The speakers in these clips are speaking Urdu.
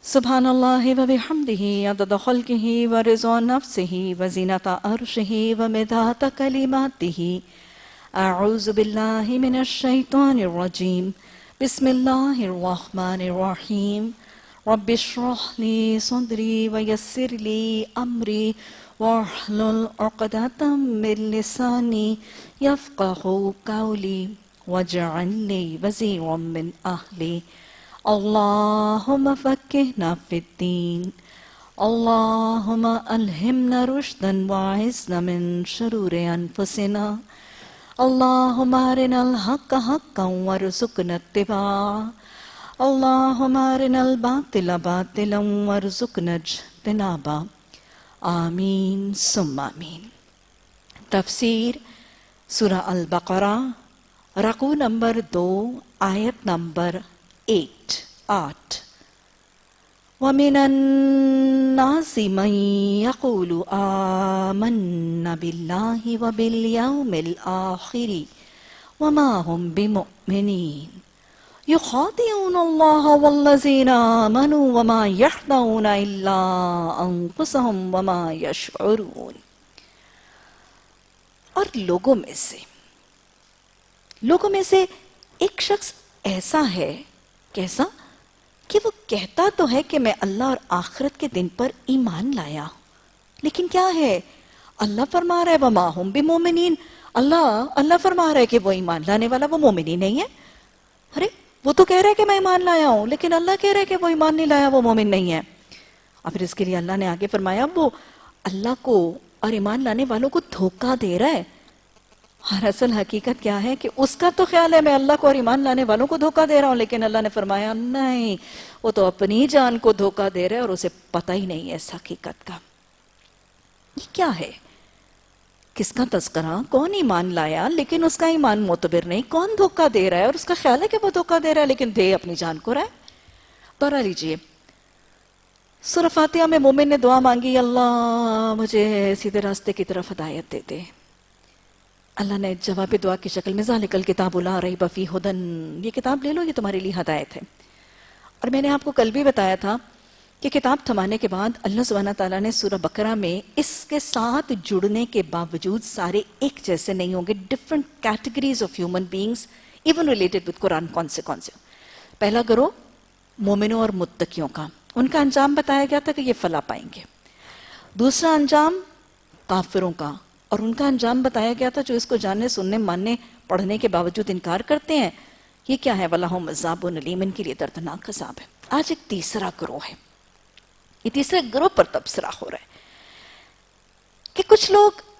سبحان اللہ و بحمدہ عدد خلقہ و رضا نفسہ و زینت عرشہ و مداد کلماتہ۔ اعوذ باللہ من الشیطان الرجیم، بسم اللہ الرحمن الرحیم۔ رب اشرح لی صدری ویسر لی امری واحلل عقدۃ من لسانی یفقہوا قولی واجعل لی وزیرا من اہلی۔ اللہم فقہنا فی الدین، اللہم الہمنا رشدا واعصمنا من شرور انفسنا، اللہم ارنا الحق حقا وارزقنا اتباعہ، اللہم ارنا الباطل باطلا وارزقنا اجتنابہ، آمین ثم آمین۔ تفسیر سورہ البقرہ، رکوع نمبر 2، آیت نمبر 8۔ وَمِنَ النَّاسِ مَن يَقُولُ آمَنَّا بِاللَّهِ وَبِالْيَوْمِ الْآخِرِ وَمَا هُمْ بِمُؤْمِنِينَ يُخَادِعُونَ اللَّهَ وَالَّذِينَ آمَنُوا وَمَا يَخْدَعُونَ إِلَّا أَنفُسَهُمْ وَمَا يَشْعُرُونَ۔ اور لوگوں میں سے ایک شخص ایسا ہے، کیسا کہ وہ کہتا تو ہے کہ میں اللہ اور آخرت کے دن پر ایمان لایا، لیکن کیا ہے؟ اللہ فرما رہا ہے وَمَا هُمْ بِمُؤْمِنِينَ، اللہ فرما رہا ہے کہ وہ ایمان لانے والا وہ مومن ہی نہیں ہے۔ ارے وہ تو کہہ رہا ہے کہ میں ایمان لایا ہوں، لیکن اللہ کہہ رہا ہے کہ وہ ایمان نہیں لایا، وہ مومن نہیں ہے۔ اور پھر اس کے لیے اللہ نے آگے فرمایا وہ اللہ کو اور ایمان لانے والوں کو دھوکہ دے رہا ہے۔ اور اصل حقیقت کیا ہے کہ اس کا تو خیال ہے میں اللہ کو اور ایمان لانے والوں کو دھوکہ دے رہا ہوں، لیکن اللہ نے فرمایا نہیں، وہ تو اپنی جان کو دھوکہ دے رہا ہے اور اسے پتہ ہی نہیں ہے اس حقیقت کا۔ یہ کیا ہے؟ کس کا تذکرہ؟ کون ایمان لایا لیکن اس کا ایمان معتبر نہیں؟ کون دھوکہ دے رہا ہے اور اس کا خیال ہے کہ وہ دھوکہ دے رہا ہے لیکن دے اپنی جان کو رہا ہے؟ دورہ لیجئے، سورہ فاتحہ میں مومن نے دعا مانگی، اللہ مجھے سیدھے راستے کی طرف ہدایت دے دے۔ اللہ نے جواب دعا کی شکل میں ذالک الکتاب لا ریب فیہ ھدی، یہ کتاب لے لو، یہ تمہارے لیے ہدایت ہے۔ اور میں نے آپ کو کل بھی بتایا تھا کہ کتاب تھمانے کے بعد اللہ سبحانہ تعالیٰ نے سورہ بقرہ میں اس کے ساتھ جڑنے کے باوجود سارے ایک جیسے نہیں ہوں گے، different categories of human beings even related with Quran. کون سے پہلا گروہ مومنوں اور متقیوں کا، ان کا انجام بتایا گیا تھا کہ یہ فلاح پائیں گے۔ دوسرا انجام کافروں کا، اور ان کا انجام بتایا گیا تھا جو اس کو جاننے سننے ماننے پڑھنے کے باوجود انکار کرتے ہیں۔ یہ کیا ہے؟ وَلَهُمْ عَذَابٌ أَلِيمٌ، ان کے لیے دردناک عذاب ہے۔ آج ایک تیسرا گروہ ہے، یہ تیسرے گروہ پر تبصرہ ہو رہا ہے کہ کچھ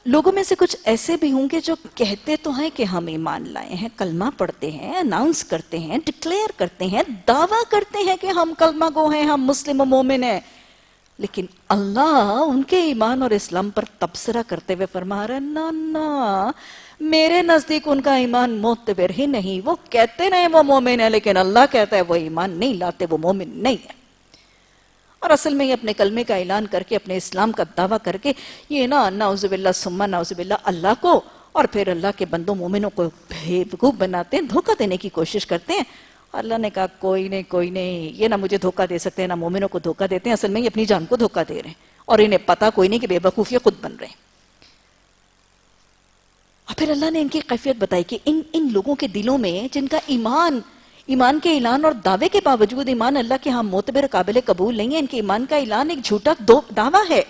لوگوں میں سے کچھ ایسے بھی ہوں گے جو کہتے تو ہیں کہ ہم ایمان لائے ہیں، کلمہ پڑھتے ہیں، اناؤنس کرتے ہیں، ڈکلیئر کرتے ہیں، دعویٰ کرتے ہیں کہ ہم کلمہ گو ہیں، ہم مسلم و مومن ہیں، لیکن اللہ ان کے ایمان اور اسلام پر تبصرہ کرتے ہوئے فرما رہا ہے نا، میرے نزدیک ان کا ایمان معتبر ہی نہیں، وہ کہتے نہیں وہ مومن ہے لیکن اللہ کہتا ہے وہ ایمان نہیں لاتے، وہ مومن نہیں ہے۔ اور اصل میں یہ اپنے کلمے کا اعلان کر کے، اپنے اسلام کا دعویٰ کر کے، یہ نعوذ باللہ ثم نعوذ باللہ اللہ کو اور پھر اللہ کے بندوں مومنوں کو بیوقوف بناتے ہیں، دھوکہ دینے کی کوشش کرتے ہیں۔ اللہ نے کہا کوئی نہیں، یہ نہ مجھے دھوکہ دے سکتے ہیں نہ مومنوں کو دھوکہ دیتے ہیں، اصل میں یہ اپنی جان کو دھوکہ دے رہے ہیں اور انہیں پتہ کوئی نہیں کہ بے وقوف یہ خود بن رہے ہیں۔ اور پھر اللہ نے ان کی کیفیت بتائی کہ ان لوگوں کے دلوں میں جن کا ایمان کے اعلان اور دعوے کے باوجود ایمان اللہ کے ہاں معتبر قابل قبول نہیں ہے، ان کے ایمان کا اعلان ایک جھوٹا دعویٰ ہے،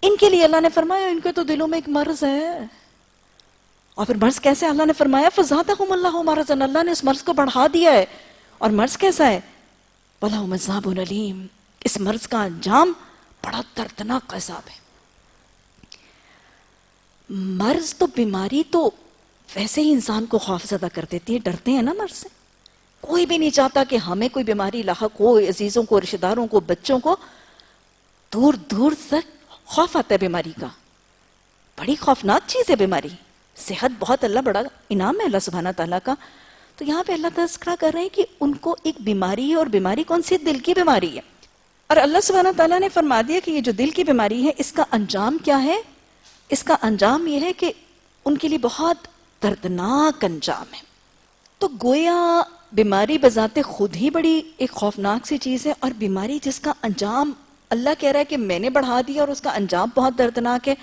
ان کے لیے اللہ نے فرمایا ان کے تو دلوں میں ایک مرض ہے۔ اور پھر مرض کیسے؟ اللہ نے فرمایا فَزَادَهُمُ اللَّهُ مَرَضًا، اللہ نے اس مرض کو بڑھا دیا ہے۔ اور مرض کیسا ہے؟ وَلَهُمْ عَذَابٌ أَلِيمٌ، اس مرض کا انجام بڑا دردناک عذاب ہے۔ مرض تو بیماری تو ویسے ہی انسان کو خوف زدہ کر دیتی ہے، ڈرتے ہیں نا مرض سے۔ کوئی بھی نہیں چاہتا کہ ہمیں کوئی بیماری لاحق ہو، عزیزوں کو، رشتہ داروں کو، بچوں کو، دور دور تک خوف آتا ہے بیماری کا۔ بڑی خوفناک چیز ہے بیماری۔ صحت بہت اللہ بڑا انعام ہے اللہ سبحانہ تعالیٰ کا۔ تو یہاں پہ اللہ تذکرہ کر رہے ہیں کہ ان کو ایک بیماری ہے، اور بیماری کون سی؟ دل کی بیماری ہے۔ اور اللہ سبحانہ تعالیٰ نے فرما دیا کہ یہ جو دل کی بیماری ہے اس کا انجام کیا ہے؟ اس کا انجام یہ ہے کہ ان کے لیے بہت دردناک انجام ہے۔ تو گویا بیماری بذات خود ہی بڑی ایک خوفناک سی چیز ہے، اور بیماری جس کا انجام اللہ کہہ رہا ہے کہ میں نے بڑھا دیا اور اس کا انجام بہت دردناک ہے،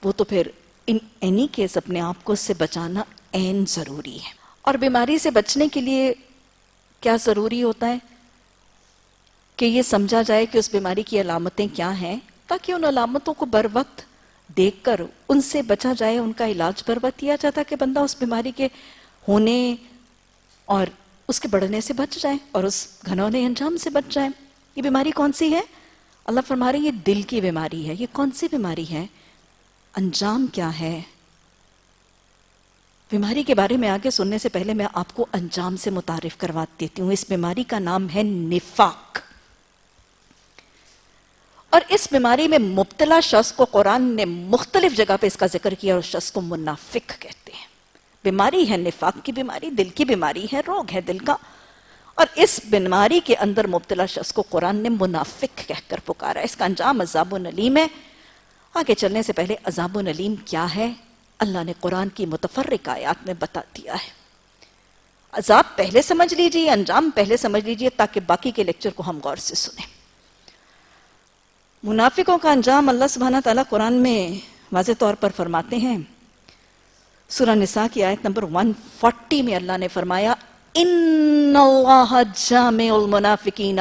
وہ تو پھر ان اینی کیس اپنے آپ کو اس سے بچانا عین ضروری ہے۔ اور بیماری سے بچنے کے لیے کیا ضروری ہوتا ہے کہ یہ سمجھا جائے کہ اس بیماری کی علامتیں کیا ہیں، تاکہ ان علامتوں کو بر وقت دیکھ کر ان سے بچا جائے، ان کا علاج بر وقت کیا جاتا کہ بندہ اس بیماری کے ہونے اور اس کے بڑھنے سے بچ جائے اور اس گھنونے انجام سے بچ جائے۔ یہ بیماری کون سی ہے؟ اللہ فرما رہے ہیں یہ دل کی بیماری ہے۔ یہ کون سی بیماری ہے؟ انجام کیا ہے؟ بیماری کے بارے میں آگے سننے سے پہلے میں آپ کو انجام سے متعارف کروا دیتی ہوں۔ اس بیماری کا نام ہے نفاق، اور اس بیماری میں مبتلا شخص کو قرآن نے مختلف جگہ پہ اس کا ذکر کیا، اور اس شخص کو منافق کہتے ہیں۔ بیماری ہے نفاق کی بیماری، دل کی بیماری ہے، روگ ہے دل کا، اور اس بیماری کے اندر مبتلا شخص کو قرآن نے منافق کہہ کر پکارا ہے۔ اس کا انجام عذاب العلیم ہے۔ آگے چلنے سے پہلے عذاب العلیم کیا ہے اللہ نے قرآن کی متفرق آیات میں بتا دیا ہے۔ عذاب پہلے سمجھ لیجئے، انجام پہلے سمجھ لیجئے، تاکہ باقی کے لیکچر کو ہم غور سے سنیں۔ منافقوں کا انجام اللہ سبحانہ تعالیٰ قرآن میں واضح طور پر فرماتے ہیں۔ سورہ نساء کی آیت نمبر 140 میں اللہ نے فرمایا ان اللہ جامع المنافقین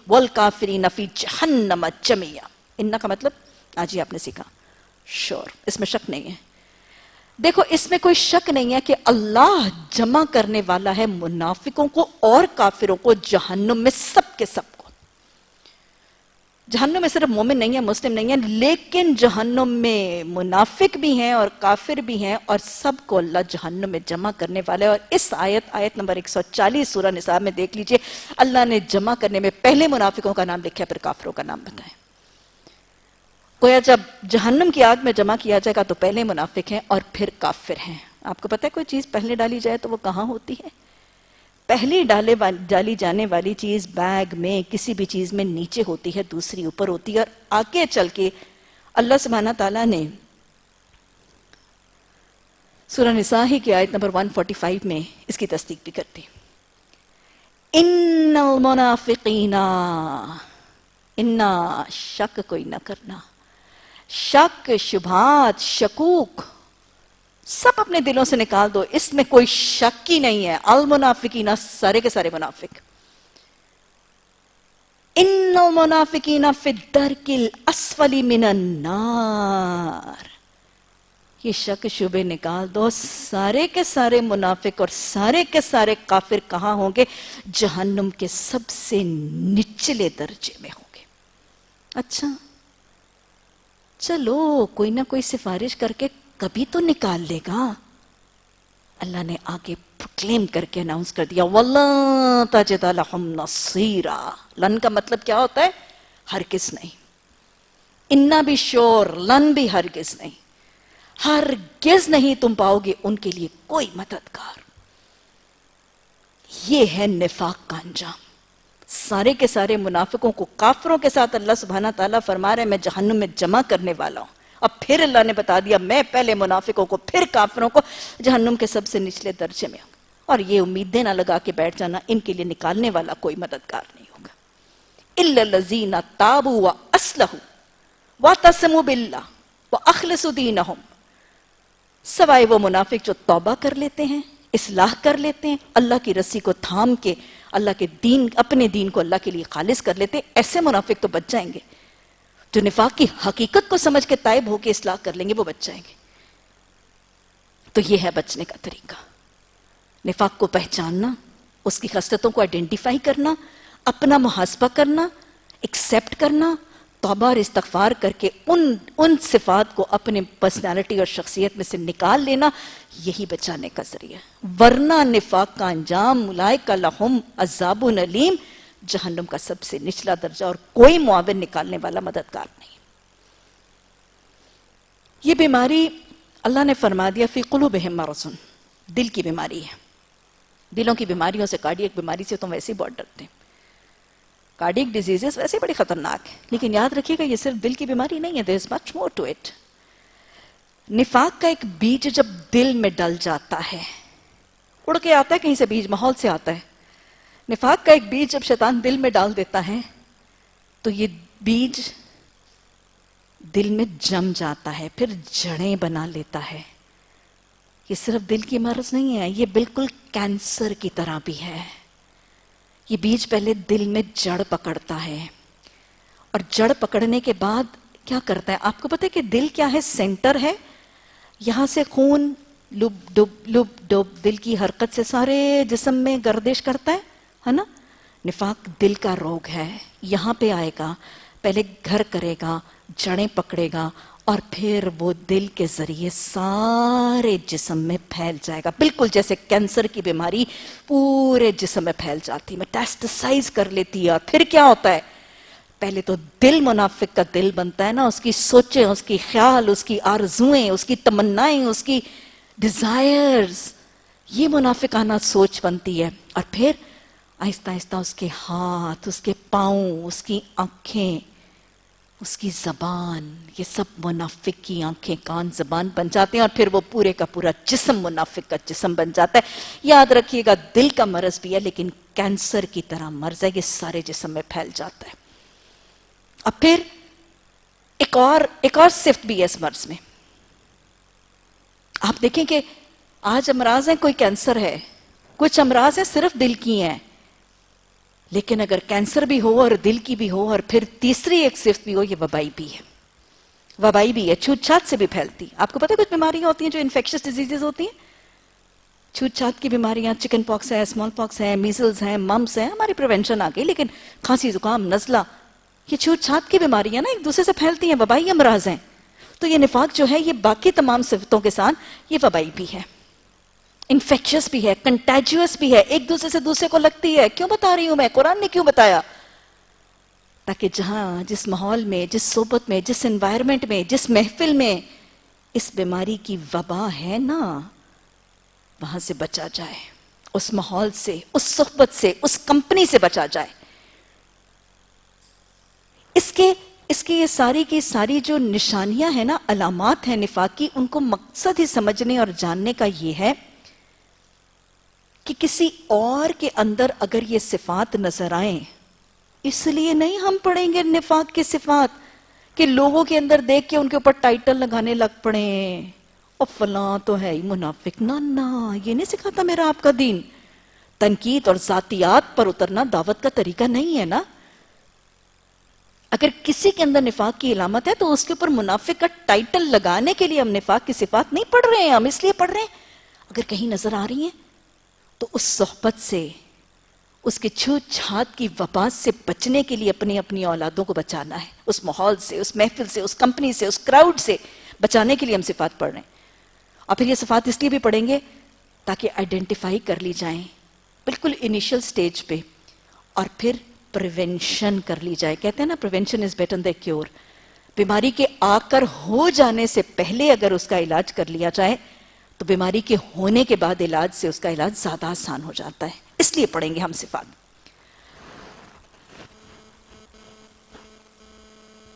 والکافرین فی جہنم جميعا۔ ان کا مطلب آج ہی آپ نے سیکھا، شور، اس میں شک نہیں ہے۔ دیکھو اس میں کوئی شک نہیں ہے کہ اللہ جمع کرنے والا ہے منافقوں کو اور کافروں کو جہنم میں، سب کے سب کو۔ جہنم میں صرف مومن نہیں ہے، مسلم نہیں ہے، لیکن جہنم میں منافق بھی ہیں اور کافر بھی ہیں، اور سب کو اللہ جہنم میں جمع کرنے والا ہے۔ اور اس آیت نمبر 140 سورہ نساء میں دیکھ لیجئے، اللہ نے جمع کرنے میں پہلے منافقوں کا نام لکھا ہے، پھر کافروں کا نام بتائیں۔ گویا جب جہنم کی آگ میں جمع کیا جائے گا تو پہلے منافق ہیں اور پھر کافر ہیں۔ آپ کو پتہ ہے کوئی چیز پہلے ڈالی جائے تو وہ کہاں ہوتی ہے؟ پہلی ڈالی جانے والی چیز بیگ میں، کسی بھی چیز میں نیچے ہوتی ہے، دوسری اوپر ہوتی ہے، اور آگے چل کے اللہ سبحانہ تعالیٰ نے سورہ نساء ہی کی آیت نمبر 145 میں اس کی تصدیق بھی کرتی۔ ان المنافقین، انا شک کوئی نہ کرنا، شک، شبہات، شکوک سب اپنے دلوں سے نکال دو، اس میں کوئی شک ہی نہیں ہے۔ المنافقین، سارے کے سارے منافق۔ ان المنافقین فی الدرک الاسفل من النار، یہ شک شبے نکال دو، سارے کے سارے منافق اور سارے کے سارے کافر کہاں ہوں گے؟ جہنم کے سب سے نچلے درجے میں ہوں گے۔ اچھا چلو کوئی نہ کوئی سفارش کر کے کبھی تو نکال لے گا۔ اللہ نے آگے پروکلیم کر کے اناؤنس کر دیا وَلَن تَجِدَ لَهُمْ نَصِيرًا۔ لن کا مطلب کیا ہوتا ہے؟ ہرگز نہیں۔ انا بھی شور، لن بھی ہرگز نہیں۔ ہرگز نہیں تم پاؤ گے ان کے لیے کوئی مددگار۔ یہ ہے نفاق کا انجام۔ سارے کے سارے منافقوں کو کافروں کے ساتھ اللہ سبحانہ تعالیٰ فرما رہے ہیں میں جہنم میں جمع کرنے والا ہوں۔ اب پھر اللہ نے بتا دیا میں پہلے منافقوں کو پھر کافروں کو جہنم کے سب سے نچلے درجے میں ہوں۔ اور یہ امیدیں نہ لگا کے بیٹھ جانا ان کے لیے نکالنے والا کوئی مددگار نہیں ہوگا۔ إِلَّا الَّذِينَ تَابُوا وَأَصْلَحُوا وَاعْتَصَمُوا بِاللَّهِ وَأَخْلَصُوا دِينَهُمْ، سوائے وہ منافق جو توبہ کر لیتے ہیں، اصلاح کر لیتے ہیں، اللہ کی رسی کو تھام کے اللہ کے دین، اپنے دین کو اللہ کے لیے خالص کر لیتے، ایسے منافق تو بچ جائیں گے۔ جو نفاق کی حقیقت کو سمجھ کے تائب ہو کے اصلاح کر لیں گے وہ بچ جائیں گے۔ تو یہ ہے بچنے کا طریقہ، نفاق کو پہچاننا، اس کی خصلتوں کو آئیڈینٹیفائی کرنا، اپنا محاسبہ کرنا، ایکسیپٹ کرنا، توبہ اور استغفار کر کے ان صفات کو اپنے پرسنالٹی اور شخصیت میں سے نکال لینا، یہی بچانے کا ذریعہ۔ ورنہ نفاق کا انجام اولئک لہم عذاب علیم، جہنم کا سب سے نچلا درجہ، اور کوئی معاون نکالنے والا مددگار نہیں۔ یہ بیماری اللہ نے فرما دیا فی قلوبہم مرض، دل کی بیماری ہے۔ دلوں کی بیماریوں سے، کارڈیک بیماری سے تو ویسے ہی بہت ڈرتے ہیں۔ کارڈیک ڈیزیزز ویسے بڑی خطرناک ہے، لیکن یاد رکھیے گا یہ صرف دل کی بیماری نہیں ہے، there is much more to it۔ نفاق کا ایک بیج جب دل میں ڈل جاتا ہے، اڑ کے آتا ہے کہیں سے بیج، ماحول سے آتا ہے، نفاق کا ایک بیج جب شیطان دل میں ڈال دیتا ہے تو یہ بیج دل میں جم جاتا ہے، پھر جڑیں بنا لیتا ہے. یہ صرف دل کی مرض نہیں ہے، یہ بالکل کینسر کی طرح بھی ہے. یہ بیج پہلے دل میں جڑ پکڑتا ہے، اور جڑ پکڑنے کے بعد کیا کرتا ہے؟ آپ کو پتہ ہے کہ دل کیا ہے؟ سینٹر ہے. یہاں سے خون لب ڈب دل کی حرکت سے سارے جسم میں گردش کرتا ہے نا. نفاق دل کا روگ ہے. یہاں پہ آئے گا، پہلے گھر کرے گا، جڑیں پکڑے گا، اور پھر وہ دل کے ذریعے سارے جسم میں پھیل جائے گا، بالکل جیسے کینسر کی بیماری پورے جسم میں پھیل جاتی، میٹاسٹاسائز کر لیتی ہے. اور پھر کیا ہوتا ہے؟ پہلے تو دل منافق کا دل بنتا ہے نا، اس کی سوچیں، اس کی خیال، اس کی آرزویں، اس کی تمنائیں، اس کی ڈیزائرز، یہ منافقانہ سوچ بنتی ہے. اور پھر آہستہ آہستہ اس کے ہاتھ، اس کے پاؤں، اس کی آنکھیں، اس کی زبان، یہ سب منافق کی آنکھیں، کان، زبان بن جاتے ہیں. اور پھر وہ پورے کا پورا جسم منافق کا جسم بن جاتا ہے. یاد رکھیے گا، دل کا مرض بھی ہے لیکن کینسر کی طرح مرض ہے، یہ سارے جسم میں پھیل جاتا ہے. اب پھر ایک اور صفت بھی ہے اس مرض میں. آپ دیکھیں کہ آج امراض ہیں، کوئی کینسر ہے، کچھ امراض ہیں صرف دل کی ہیں، لیکن اگر کینسر بھی ہو اور دل کی بھی ہو اور پھر تیسری ایک صفت بھی ہو، یہ وبائی بھی ہے. وبائی بھی ہے، چھوت چھات سے بھی پھیلتی. آپ کو پتہ ہے کچھ بیماریاں ہوتی ہیں جو انفیکشس ڈیزیزز ہوتی ہیں، چھوت چھات کی بیماریاں، چکن پاکس ہے، اسمال پاکس ہے، میزلز ہیں، ممپس ہیں. ہماری پریونشن آ گئی، لیکن کھانسی، زکام، نزلہ، یہ چھوت چھات کی بیماریاں نا ایک دوسرے سے پھیلتی ہیں، وبائی امراض ہیں. تو یہ نفاق جو ہے یہ باقی تمام صفتوں کے ساتھ یہ وبائی بھی ہے، انفیکشس بھی ہے، کنٹیجیوس بھی ہے، ایک دوسرے سے دوسرے کو لگتی ہے. کیوں بتا رہی ہوں میں؟ قرآن نے کیوں بتایا؟ تاکہ جہاں، جس ماحول میں، جس صحبت میں، جس انوائرمنٹ میں، جس محفل میں اس بیماری کی وبا ہے نا، وہاں سے بچا جائے، اس ماحول سے، اس صحبت سے، اس کمپنی سے بچا جائے. اس کے یہ ساری کی ساری جو نشانیاں ہیں نا، علامات ہیں نفاق کی، ان کو مقصد ہی سمجھنے اور جاننے کا یہ ہے کہ کسی اور کے اندر اگر یہ صفات نظر آئیں، اس لیے نہیں ہم پڑھیں گے نفاق کی صفات کہ لوگوں کے اندر دیکھ کے ان کے اوپر ٹائٹل لگانے لگ پڑیں، اور فلاں تو ہے ہی منافق. نہ، یہ نہیں سکھاتا میرا آپ کا دین. تنقید اور ذاتیات پر اترنا دعوت کا طریقہ نہیں ہے نا. اگر کسی کے اندر نفاق کی علامت ہے تو اس کے اوپر منافق کا ٹائٹل لگانے کے لیے ہم نفاق کی صفات نہیں پڑھ رہے ہیں، ہم اس لیے پڑھ رہے ہیں اگر کہیں نظر آ رہی ہیں تو اس صحبت سے، اس کے چھوت چھات کی وبا سے بچنے کے لیے اپنی اولادوں کو بچانا ہے، اس ماحول سے، اس محفل سے، اس کمپنی سے، اس کراؤڈ سے بچانے کے لیے ہم صفات پڑھ رہے ہیں. اور پھر یہ صفات اس لیے بھی پڑھیں گے تاکہ آئیڈینٹیفائی کر لی جائیں بالکل انیشل سٹیج پہ، اور پھر پریونشن کر لی جائے. کہتے ہیں نا prevention is better than cure. بیماری کے آ کر ہو جانے سے پہلے اگر اس کا علاج کر لیا جائے تو بیماری کے ہونے کے بعد علاج سے اس کا علاج زیادہ آسان ہو جاتا ہے. اس لیے پڑھیں گے ہم صفات.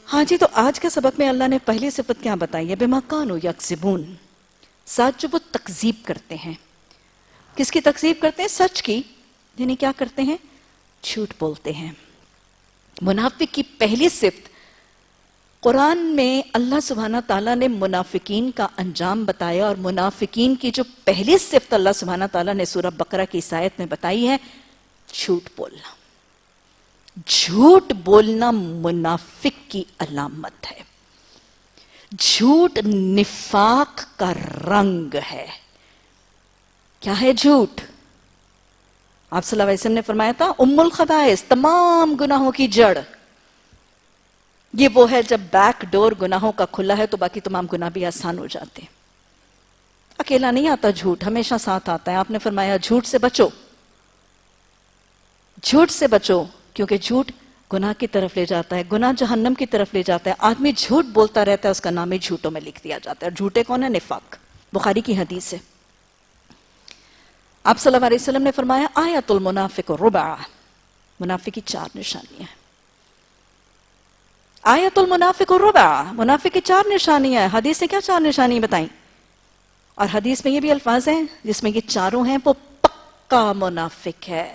ہاں جی، تو آج کے سبق میں اللہ نے پہلی صفت کیا بتائی ہے؟ بما کانوا یکذبون، ساتھ جو وہ تکذیب کرتے ہیں. کس کی تکذیب کرتے ہیں؟ سچ کی. یعنی کیا کرتے ہیں؟ جھوٹ بولتے ہیں. منافق کی پہلی صفت قرآن میں اللہ سبحانہ تعالیٰ نے منافقین کا انجام بتایا، اور منافقین کی جو پہلی صفت اللہ سبحانہ تعالیٰ نے سورہ بقرہ کی اس آیت میں بتائی ہے، جھوٹ بولنا. جھوٹ بولنا منافق کی علامت ہے. جھوٹ نفاق کا رنگ ہے. کیا ہے جھوٹ؟ آپ صلی اللہ علیہ وسلم نے فرمایا تھا ام الخبائث، تمام گناہوں کی جڑ. یہ وہ ہے جب بیک ڈور گناہوں کا کھلا ہے تو باقی تمام گناہ بھی آسان ہو جاتے ہیں. اکیلا نہیں آتا جھوٹ، ہمیشہ ساتھ آتا ہے. آپ نے فرمایا جھوٹ سے بچو، جھوٹ سے بچو، کیونکہ جھوٹ گناہ کی طرف لے جاتا ہے، گناہ جہنم کی طرف لے جاتا ہے. آدمی جھوٹ بولتا رہتا ہے، اس کا نام ہی جھوٹوں میں لکھ دیا جاتا ہے. اور جھوٹے کون ہے؟ نفاق. بخاری کی حدیث ہے. آپ صلی اللہ علیہ وسلم نے فرمایا آیت المنافق ربع، منافق کی 4 نشانیاں ہیں. آیت المنافق ربع، منافق کی 4 نشانیاں ہیں. حدیث نے کیا 4 نشانیاں بتائیں؟ اور حدیث میں یہ بھی الفاظ ہیں جس میں یہ چاروں ہیں وہ پکا منافق ہے.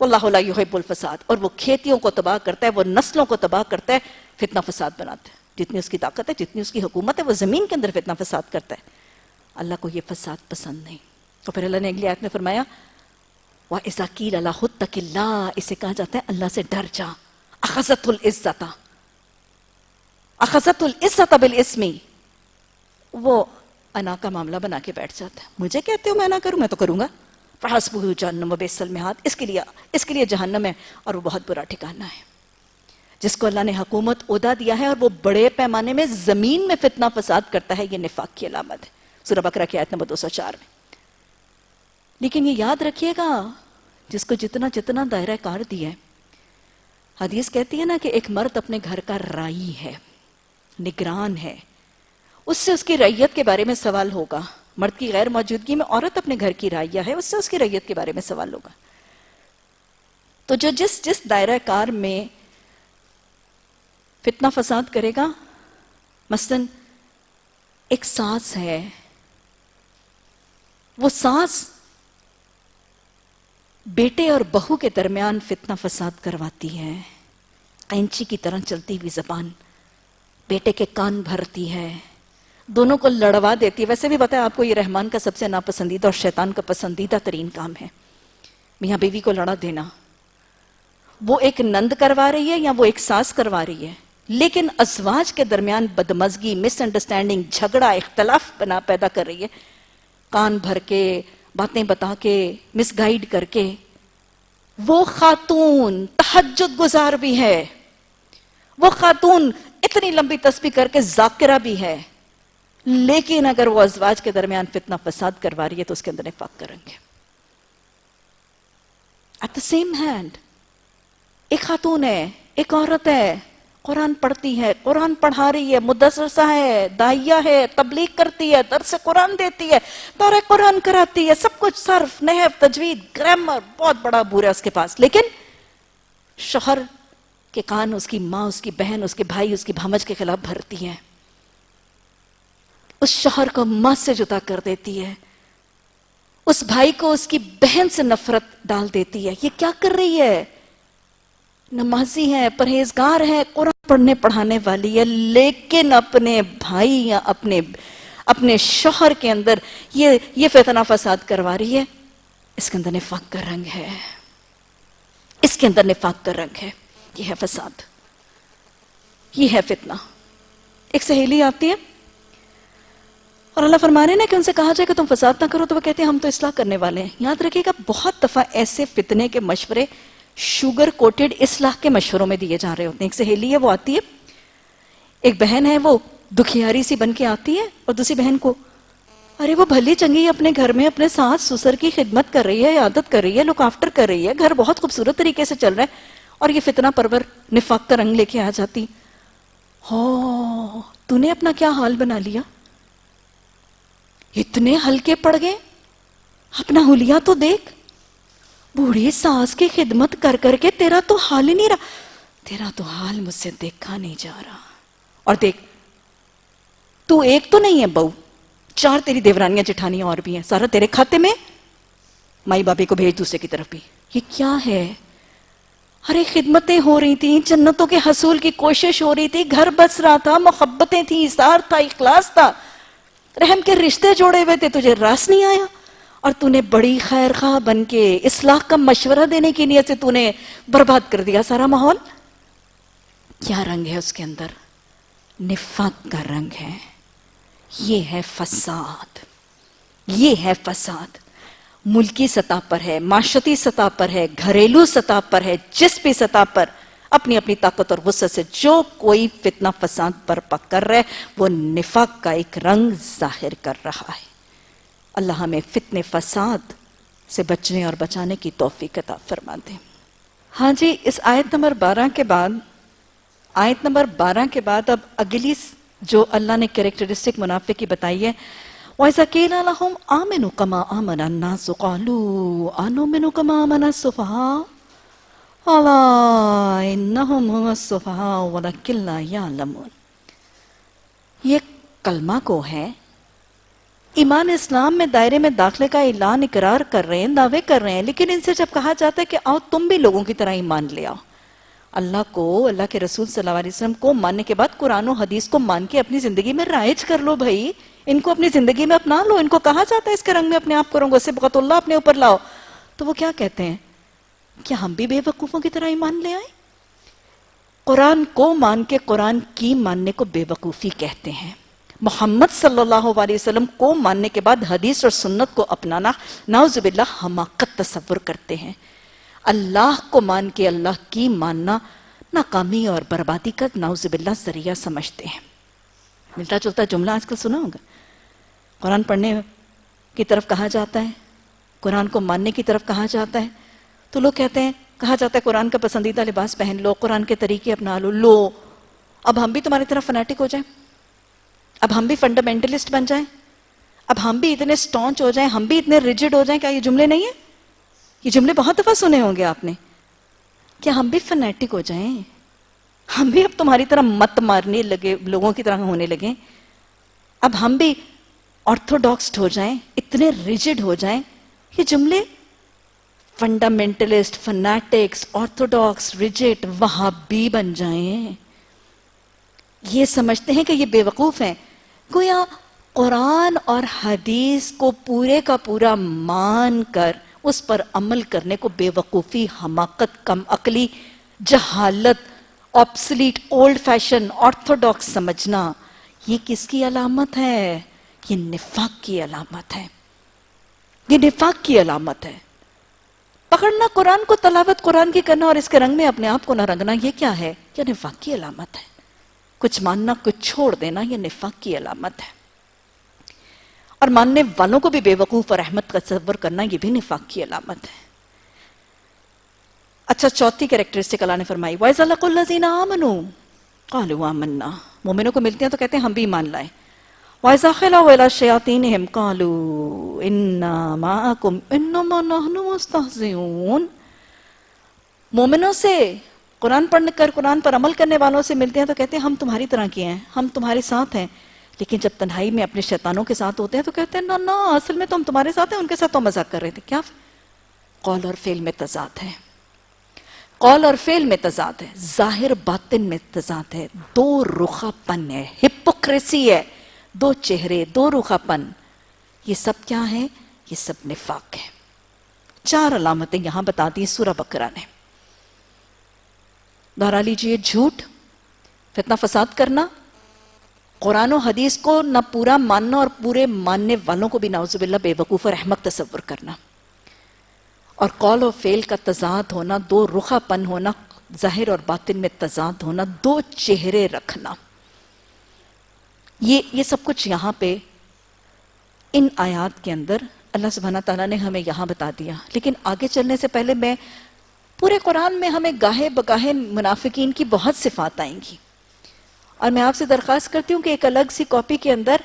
واللہ لا یحب الفساد، اور وہ کھیتیوں کو تباہ کرتا ہے، وہ نسلوں کو تباہ کرتا ہے، فتنہ فساد بناتا ہے. جتنی اس کی طاقت ہے، جتنی اس کی حکومت ہے، وہ زمین کے اندر فتنہ فساد کرتا ہے. اللہ کو یہ فساد پسند نہیں. تو پھر اللہ نے اگلی آیت میں فرمایا وَإِذَا قِيلَ لَهُ اتَّقِ اللَّهَ، اسے کہا جاتا ہے اللہ سے ڈر جا. أَخَذَتْهُ الْعِزَّةَ أَخَذَتْهُ الْعِزَّةَ بِالْإِثْمِ، وہ انا کا معاملہ بنا کے بیٹھ جاتا ہے. مجھے کہتے ہو میں نہ کروں، میں تو کروں گا. فَحَسْبُهُ جَهَنَّمُ وَبِئْسَ الْمِہَادُ، اس کے لیے جہنم ہے اور وہ بہت برا ٹھکانہ ہے. جس کو اللہ نے حکومت عہدہ دیا ہے اور وہ بڑے پیمانے میں زمین میں فتنہ فساد کرتا ہے، یہ نفاق کی علامت ہے. سورہ بقرہ کی آیت نمبر 204 میں. لیکن یہ یاد رکھیے گا، جس کو جتنا جتنا دائرہ کار دیا ہے، حدیث کہتی ہے نا کہ ایک مرد اپنے گھر کا رائی ہے، نگران ہے، اس سے اس کی رعیت کے بارے میں سوال ہوگا. مرد کی غیر موجودگی میں عورت اپنے گھر کی رعیہ ہے، اس سے اس کی رعیت کے بارے میں سوال ہوگا. تو جو جس دائرہ کار میں فتنہ فساد کرے گا، مثلا ایک ساس ہے، وہ ساس بیٹے اور بہو کے درمیان فتنہ فساد کرواتی ہے. قینچی کی طرح چلتی ہوئی زبان، بیٹے کے کان بھرتی ہے، دونوں کو لڑوا دیتی ہے. ویسے بھی بتائیں آپ کو یہ رحمان کا سب سے ناپسندیدہ اور شیطان کا پسندیدہ ترین کام ہے، میاں بیوی کو لڑا دینا. وہ ایک نند کروا رہی ہے یا وہ ایک ساس کروا رہی ہے، لیکن ازواج کے درمیان بدمزگی، مس انڈرسٹینڈنگ، جھگڑا، اختلاف پیدا کر رہی ہے. کان بھر کے، باتیں بتا کے، مس گائیڈ کر کے. وہ خاتون تہجد گزار بھی ہے، وہ خاتون اتنی لمبی تسبیح کر کے ذاکرہ بھی ہے، لیکن اگر وہ ازواج کے درمیان فتنہ فساد کروا رہی ہے تو اس کے اندر نفاق کا رنگ ہے. ایٹ دا سیم ہینڈ ایک خاتون ہے، ایک عورت ہے، قرآن پڑھتی ہے، قرآن پڑھا رہی ہے، مدرسہ ہے، داعیہ ہے، تبلیغ کرتی ہے، درس قرآن دیتی ہے، دورہ قرآن کراتی ہے، سب کچھ صرف، نحو، تجوید، گرامر بہت بڑا بور ہے اس کے پاس. لیکن شوہر کے کان اس کی ماں، اس کی بہن، اس کے بھائی، اس کی بھانج کے خلاف بھرتی ہیں، اس شوہر کو ماں سے جدا کر دیتی ہے، اس بھائی کو اس کی بہن سے نفرت ڈال دیتی ہے. یہ کیا کر رہی ہے؟ نمازی ہے، پرہیزگار ہے، قرآن پڑھنے پڑھانے والی ہے، لیکن اپنے بھائی یا اپنے شوہر کے اندر یہ فتنہ فساد کروا رہی ہے. اس کے اندر نفاق کا رنگ ہے، اس کے اندر نفاق کا رنگ ہے. یہ ہے فساد، یہ ہے فتنہ. ایک سہیلی آتی ہے اور اللہ فرما رہے ہیں نا کہ ان سے کہا جائے کہ تم فساد نہ کرو، تو وہ کہتے ہیں ہم تو اصلاح کرنے والے ہیں. یاد رکھیے گا بہت دفعہ ایسے فتنے کے مشورے شوگر کوٹڈ اصلاح کے مشوروں میں دیے جا رہے ہوتے ہیں. ایک سہیلی ہے، وہ آتی ہے، ایک بہن ہے، وہ دکھیاری سی بن کے آتی ہے اور دوسری بہن کو، ارے وہ بھلی چنگی اپنے گھر میں اپنے ساس سسر کی خدمت کر رہی ہے، عیادت کر رہی ہے، لک آفٹر کر رہی ہے، گھر بہت خوبصورت طریقے سے چل رہا ہے، اور یہ فتنہ پرور نفاق کا رنگ لے کے آ جاتی. ہو تو نے اپنا کیا حال بنا لیا، اتنے ہلکے پڑ گئے، اپنا حلیہ تو دیکھ، بوڑھی ساس کی خدمت کر کر کے تیرا تو حال ہی نہیں رہا، تیرا تو حال مجھ سے دیکھا نہیں جا رہا. اور دیکھ تو ایک تو نہیں ہے بہو، 4 تیری دیورانیاں جٹھانیاں اور بھی ہیں، سارا تیرے کھاتے میں، مائی بابے کو بھیج دوسرے کی طرف بھی. یہ کیا ہے؟ ارے خدمتیں ہو رہی تھیں، جنتوں کے حصول کی کوشش ہو رہی تھی، گھر بس رہا تھا، محبتیں تھیں، اثار تھا، اخلاص تھا، رحم کے رشتے جوڑے ہوئے تھے، تجھے راس نہیں آیا، اور تو نے بڑی خیر خواہ بن کے اصلاح کا مشورہ دینے کی نیت سے تو نے برباد کر دیا سارا ماحول. کیا رنگ ہے اس کے اندر؟ نفاق کا رنگ ہے. یہ ہے فساد، یہ ہے فساد. ملکی سطح پر ہے، معاشرتی سطح پر ہے، گھریلو سطح پر ہے، جس بھی سطح پر اپنی اپنی طاقت اور وسعت سے جو کوئی فتنہ فساد برپا کر رہا ہے وہ نفاق کا ایک رنگ ظاہر کر رہا ہے. اللہ ہمیں فتنے فساد سے بچنے اور بچانے کی توفیق عطا فرما دے. ہاں جی، اس آیت نمبر 12 کے بعد اب اگلی جو اللہ نے کریکٹرسٹک منافق کی بتائی ہے، وَإِذَا قِيلَ لَهُمْ آمِنُوا كَمَا آمَنَ النَّاسُ قَالُوا أَنُؤْمِنُ كَمَا آمَنَ السُّفَهَاءُ أَلَا إِنَّهُمْ هُمُ السُّفَهَاءُ وَلَكِنْ لَا يَعْلَمُونَ. یہ کلمہ کو ہے، ایمان اسلام میں دائرے میں داخلے کا اعلان اقرار کر رہے ہیں، دعوے کر رہے ہیں، لیکن ان سے جب کہا جاتا ہے کہ آؤ تم بھی لوگوں کی طرح ایمان لے آؤ، اللہ کو، اللہ کے رسول صلی اللہ علیہ وسلم کو ماننے کے بعد قرآن و حدیث کو مان کے اپنی زندگی میں رائج کر لو بھائی، ان کو اپنی زندگی میں اپنا لو، ان کو کہا جاتا ہے اس کے رنگ میں اپنے آپ کو رنگو، صبغت اللہ اپنے اوپر لاؤ، تو وہ کیا کہتے ہیں؟ کیا ہم بھی بے وقوفوں کی طرح ایمان لے آئیں؟ قرآن کو مان کے قرآن کی ماننے کو بے وقوفی کہتے ہیں۔ محمد صلی اللہ علیہ وسلم کو ماننے کے بعد حدیث اور سنت کو اپنانا نعوذ باللہ حماقت تصور کرتے ہیں۔ اللہ کو مان کے اللہ کی ماننا ناکامی اور بربادی کا نعوذ باللہ ذریعہ سمجھتے ہیں۔ ملتا جلتا جملہ آج کل سنا ہوگا، قرآن پڑھنے کی طرف کہا جاتا ہے، قرآن کو ماننے کی طرف کہا جاتا ہے، تو لوگ کہتے ہیں، کہا جاتا ہے قرآن کا پسندیدہ لباس پہن لو، قرآن کے طریقے اپنا لو، اب ہم بھی تمہاری طرف فنیٹک ہو جائیں، اب ہم بھی فنڈامنٹلسٹ بن جائیں، اب ہم بھی اتنے سٹانچ ہو جائیں، ہم بھی اتنے ریجڈ ہو جائیں۔ کیا یہ جملے نہیں ہیں؟ یہ جملے بہت دفعہ سنے ہوں گے آپ نے، کیا ہم بھی فنیٹک ہو جائیں، ہم بھی اب تمہاری طرح مت مارنے لگے، لوگوں کی طرح ہونے لگیں، اب ہم بھی آرتھوڈاکسڈ ہو جائیں، اتنے ریجڈ ہو جائیں۔ یہ جملے فنڈامنٹلسٹ، فنیٹکس، آرتھوڈاکس، ریجڈ، وہابی بن جائیں، یہ سمجھتے ہیں کہ یہ بے وقوف ہیں۔ گویا قرآن اور حدیث کو پورے کا پورا مان کر اس پر عمل کرنے کو بے وقوفی، حماقت، کم عقلی، جہالت، آبسلیٹ، اولڈ فیشن، آرتھوڈاکس سمجھنا، یہ کس کی علامت ہے؟ یہ نفاق کی علامت ہے، یہ نفاق کی علامت ہے۔ پکڑنا قرآن کو، تلاوت قرآن کی کرنا اور اس کے رنگ میں اپنے آپ کو نہ رنگنا، یہ کیا ہے؟ یہ نفاق کی علامت ہے۔ کچھ ماننا، کچھ چھوڑ دینا، یہ نفاق کی علامت ہے۔ اور ماننے والوں کو بھی بے وقوف اور احمد کا تصور کرنا، یہ بھی نفاق کی علامت ہے۔ اچھا، چوتھی کریکٹرسٹک اللہ نے فرمائی، وَإِذَا لَقُوا الَّذِينَ آمَنُوا قَالُوا آمَنَّا، مومنوں کو ملتے ہیں تو کہتے ہیں ہم بھی ایمان لائے۔ وَإِذَا خَلَوْا إِلَىٰ شَيَاطِينِهِمْ قَالُوا إِنَّا مَعَكُمْ إِنَّمَا نَحْنُ مُسْتَهْزِئُونَ، مومنوں سے، قرآن پڑھ کر قرآن پر عمل کرنے والوں سے ملتے ہیں تو کہتے ہیں ہم تمہاری طرح کے ہیں، ہم تمہارے ساتھ ہیں، لیکن جب تنہائی میں اپنے شیطانوں کے ساتھ ہوتے ہیں تو کہتے ہیں نا نا، اصل میں تو ہم تمہارے ساتھ ہیں، ان کے ساتھ تو مذاق کر رہے تھے۔ کیا قول اور فعل میں تضاد ہے، قول اور فعل میں تضاد ہے، ظاہر باطن میں تضاد ہے، دو رخا پن ہے، ہپوکریسی ہے، دو چہرے، دو رخا پن، یہ سب کیا ہے؟ یہ سب نفاق ہے۔ 4 علامتیں یہاں بتا دی سورہ بقرہ نے۔ دہرا لیجئے، جھوٹ، فتنہ فساد کرنا، قرآن و حدیث کو نہ پورا ماننا اور پورے ماننے والوں کو بھی نعوذ باللہ بے وقوف اور احمق تصور کرنا، اور قول و فعل کا تضاد ہونا، دو رخا پن ہونا، ظاہر اور باطن میں تضاد ہونا، دو چہرے رکھنا، یہ سب کچھ یہاں پہ ان آیات کے اندر اللہ سبحانہ تعالیٰ نے ہمیں یہاں بتا دیا۔ لیکن آگے چلنے سے پہلے میں پورے قرآن میں ہمیں گاہے بگاہے منافقین کی بہت صفات آئیں گی، اور میں آپ سے درخواست کرتی ہوں کہ ایک الگ سی کاپی کے اندر،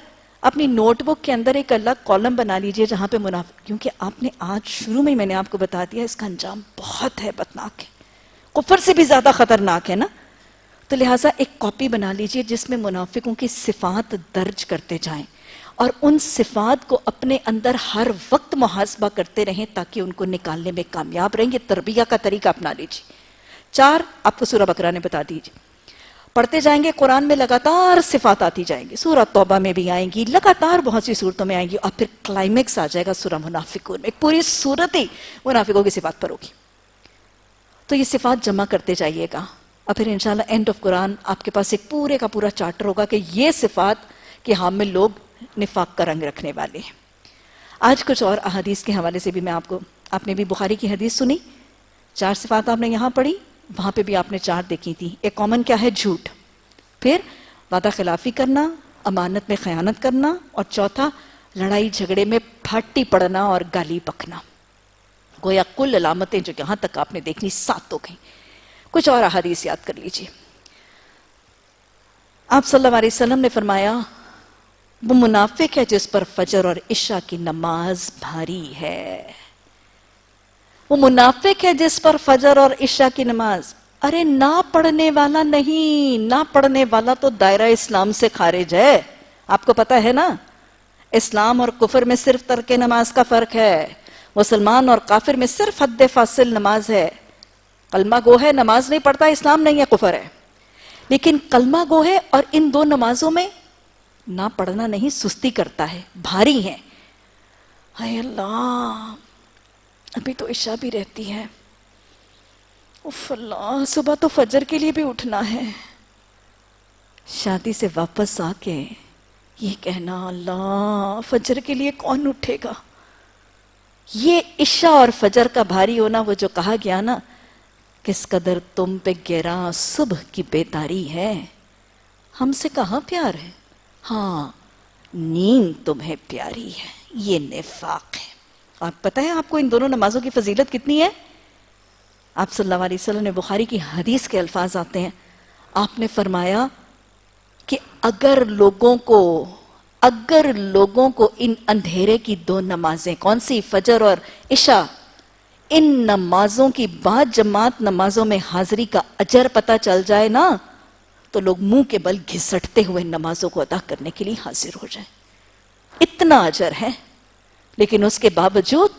اپنی نوٹ بک کے اندر ایک الگ کالم بنا لیجئے جہاں پہ منافق، کیونکہ آپ نے آج شروع میں میں نے آپ کو بتا دیا اس کا انجام بہت ہے بدناک ہے، کفر سے بھی زیادہ خطرناک ہے نا، تو لہٰذا ایک کاپی بنا لیجئے جس میں منافقوں کی صفات درج کرتے جائیں، اور ان صفات کو اپنے اندر ہر وقت محاسبہ کرتے رہیں تاکہ ان کو نکالنے میں کامیاب رہیں۔ یہ تربیہ کا طریقہ اپنا لیجئے۔ 4 آپ کو سورہ بقرہ نے بتا دیجئے، پڑھتے جائیں گے قرآن میں لگاتار صفات آتی جائیں گی، سورہ توبہ میں بھی آئیں گی، لگاتار بہت سی صورتوں میں آئیں گی، اور پھر کلائمیکس آ جائے گا سورہ منافقون میں، ایک پوری صورت ہی منافقوں کی صفات پر ہوگی۔ تو یہ صفات جمع کرتے جائیے گا، اور پھر انشاءاللہ اینڈ آف قرآن آپ کے پاس ایک پورے کا پورا چارٹر ہوگا کہ یہ صفات کے حامل لوگ نفاق کا رنگ رکھنے والے ہیں۔ آج کچھ اور احادیث کے حوالے سے بھی میں آپ نے بھی بخاری کی حدیث سنی، 4 صفات آپ نے یہاں پڑھی، وہاں پہ بھی آپ نے 4 دیکھی تھی۔ ایک کامن کیا ہے؟ جھوٹ، پھر وعدہ خلافی کرنا، امانت میں خیانت کرنا، اور چوتھا لڑائی جھگڑے میں پھاٹی پڑنا اور گالی بکنا۔ گویا کل علامتیں جو یہاں تک آپ نے دیکھنی 7 ہو گئیں۔ کچھ اور احادیث یاد کر لیجئے۔ آپ صلی اللہ علیہ وسلم نے فرمایا، وہ منافق ہے جس پر فجر اور عشاء کی نماز بھاری ہے، وہ منافق ہے جس پر فجر اور عشاء کی نماز، ارے نہ پڑھنے والا نہیں، نہ پڑھنے والا تو دائرہ اسلام سے خارج ہے، آپ کو پتا ہے نا، اسلام اور کفر میں صرف ترک نماز کا فرق ہے، مسلمان اور کافر میں صرف حد فاصل نماز ہے۔ کلمہ گو ہے، نماز نہیں پڑھتا، اسلام نہیں ہے، کفر ہے، لیکن کلمہ گو ہے اور ان دو نمازوں میں نہ پڑھنا نہیں، سستی کرتا ہے، بھاری ہے۔ اے اللہ، ابھی تو عشاء بھی رہتی ہے، اف اللہ، صبح تو فجر کے لیے بھی اٹھنا ہے۔ شادی سے واپس آ کے یہ کہنا، اللہ فجر کے لیے کون اٹھے گا؟ یہ عشاء اور فجر کا بھاری ہونا، وہ جو کہا گیا نا، کس قدر تم پہ گراں صبح کی بیداری ہے، ہم سے کہاں پیار ہے؟ ہاں، نیند تمہیں پیاری ہے، یہ نفاق ہے۔ آپ پتہ ہے آپ کو ان دونوں نمازوں کی فضیلت کتنی ہے؟ آپ صلی اللہ علیہ وسلم نے، بخاری کی حدیث کے الفاظ آتے ہیں، آپ نے فرمایا کہ اگر لوگوں کو ان اندھیرے کی دو نمازیں، کون سی؟ فجر اور عشاء، ان نمازوں کی بعد جماعت نمازوں میں حاضری کا اجر پتہ چل جائے نا، تو لوگ منہ کے بل گھسٹتے ہوئے نمازوں کو ادا کرنے کے لیے حاضر ہو جائیں۔ اتنا اجر ہے، لیکن اس کے باوجود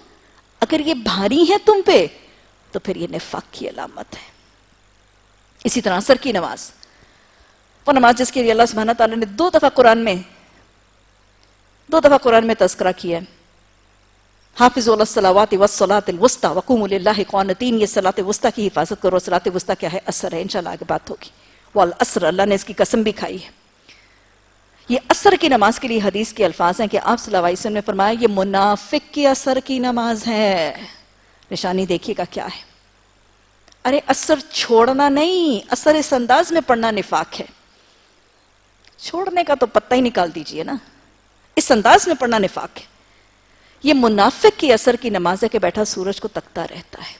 اگر یہ بھاری ہے تم پہ تو پھر یہ نفاق کی علامت ہے۔ اسی طرح عصر کی نماز، وہ نماز جس کے لیے اللہ سبحانہ تعالیٰ نے دو دفعہ قرآن میں تذکرہ کیا ہے، حافظوا علی الصلوات والصلاۃ الوسطی وقوموا للہ قانتین، یہ صلاۃ وسطی کی حفاظت کرو۔ صلاۃ وسطی کیا ہے؟ عصر ہے، انشاءاللہ آگے بات ہوگی۔ والعصر، اللہ نے اس کی قسم بھی کھائی ہے۔ یہ عصر کی نماز کے لیے حدیث کے الفاظ ہیں کہ آپ صلی اللہ علیہ وسلم نے فرمایا یہ منافق کی عصر کی نماز ہے۔ نشانی دیکھیے گا کیا ہے؟ ارے عصر چھوڑنا نہیں، عصر اس انداز میں پڑھنا نفاق ہے۔ چھوڑنے کا تو پتہ ہی نکال دیجئے نا، اس انداز میں پڑھنا نفاق ہے۔ یہ منافق کی عصر کی نماز ہے کہ بیٹھا سورج کو تکتا رہتا ہے،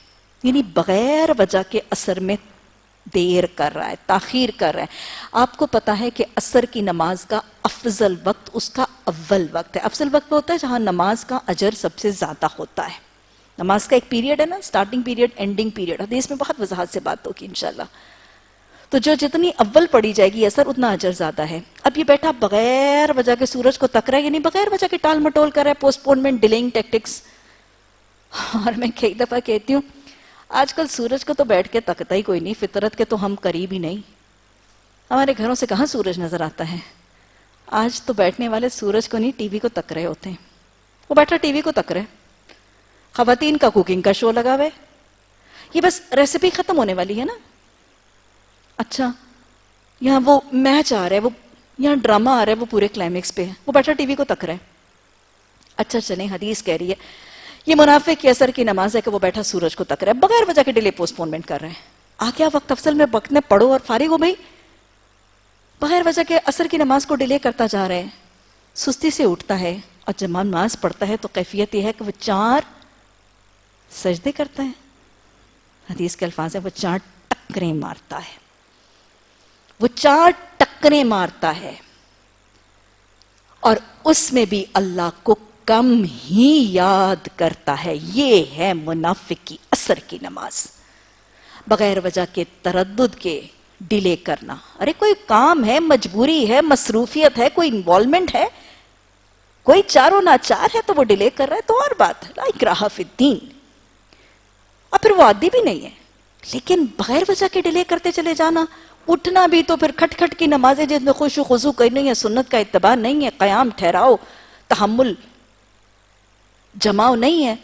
یعنی بغیر وجہ کے عصر میں دیر کر رہا ہے، تاخیر کر رہا ہے۔ آپ کو پتا ہے کہ عصر کی نماز کا افضل وقت اس کا اول وقت ہے۔ افضل وقت ہوتا ہے جہاں نماز کا اجر سب سے زیادہ ہوتا ہے۔ نماز کا ایک پیریڈ ہے نا، سٹارٹنگ پیریڈ، اینڈنگ پیریڈ، حدیث میں بہت وضاحت سے بات ہوگی انشاءاللہ۔ تو جو جتنی اول پڑھی جائے گی عصر، اتنا اجر زیادہ ہے۔ اب یہ بیٹھا بغیر وجہ کے سورج کو تک رہا ہے، یعنی بغیر وجہ کے ٹال مٹول کر رہا ہے، پوسٹ پونمنٹ، ڈیلنگ ٹیکٹکس۔ اور میں کئی دفعہ کہتی ہوں آج کل سورج کو تو بیٹھ کے تکتا ہی کوئی نہیں، فطرت کے تو ہم قریب ہی نہیں۔ ہمارے گھروں سے کہاں سورج نظر آتا ہے؟ آج تو بیٹھنے والے سورج کو نہیں، ٹی وی کو تک رہے ہوتے ہیں۔ وہ بیٹھا ٹی وی کو تک رہے، خواتین کا کوکنگ کا شو لگا ہوئے، یہ بس ریسیپی ختم ہونے والی ہے نا، اچھا یہاں وہ میچ آ رہا ہے، وہ یہاں ڈرامہ آ رہا ہے، وہ پورے کلائمیکس پہ ہے، وہ بیٹھا ٹی وی کو تک رہا ہے۔ اچھا چلیں، حدیث کہہ رہی ہے یہ منافق کی عصر کی نماز ہے کہ وہ بیٹھا سورج کو تک رہا ہے، بغیر وجہ کے ڈیلے پوسٹ پونمنٹ کر رہے ہیں۔ آ گیا وقت افضل میں، وقت میں پڑھو اور فارغ ہو بھائی، بغیر وجہ کے عصر کی نماز کو ڈیلے کرتا جا رہے ہیں، سستی سے اٹھتا ہے، اور جب نماز پڑھتا ہے تو کیفیت یہ ہے کہ وہ 4 سجدے کرتا ہے۔ حدیث کے الفاظ ہیں وہ 4 ٹکریں مارتا ہے، وہ 4 ٹکریں مارتا ہے، اور اس میں بھی اللہ کو کم ہی یاد کرتا ہے۔ یہ ہے منافق کی عصر کی نماز، بغیر وجہ کے تردد کے ڈیلے کرنا۔ ارے کوئی کام ہے، مجبوری ہے، مصروفیت ہے، کوئی انوالومنٹ ہے، کوئی چاروں ناچار ہے تو وہ ڈیلے کر رہا ہے تو اور بات ہے، لا اکراہ فی الدین۔ اور پھر وہ عادی بھی نہیں ہے، لیکن بغیر وجہ کے ڈیلے کرتے چلے جانا، اٹھنا بھی تو پھر کھٹ کھٹ کی نمازیں جس میں خشوع و خضوع نہیں ہے، سنت کا اتباع نہیں ہے، قیام، ٹھہراؤ، تحمل، جماؤ نہیں ہے،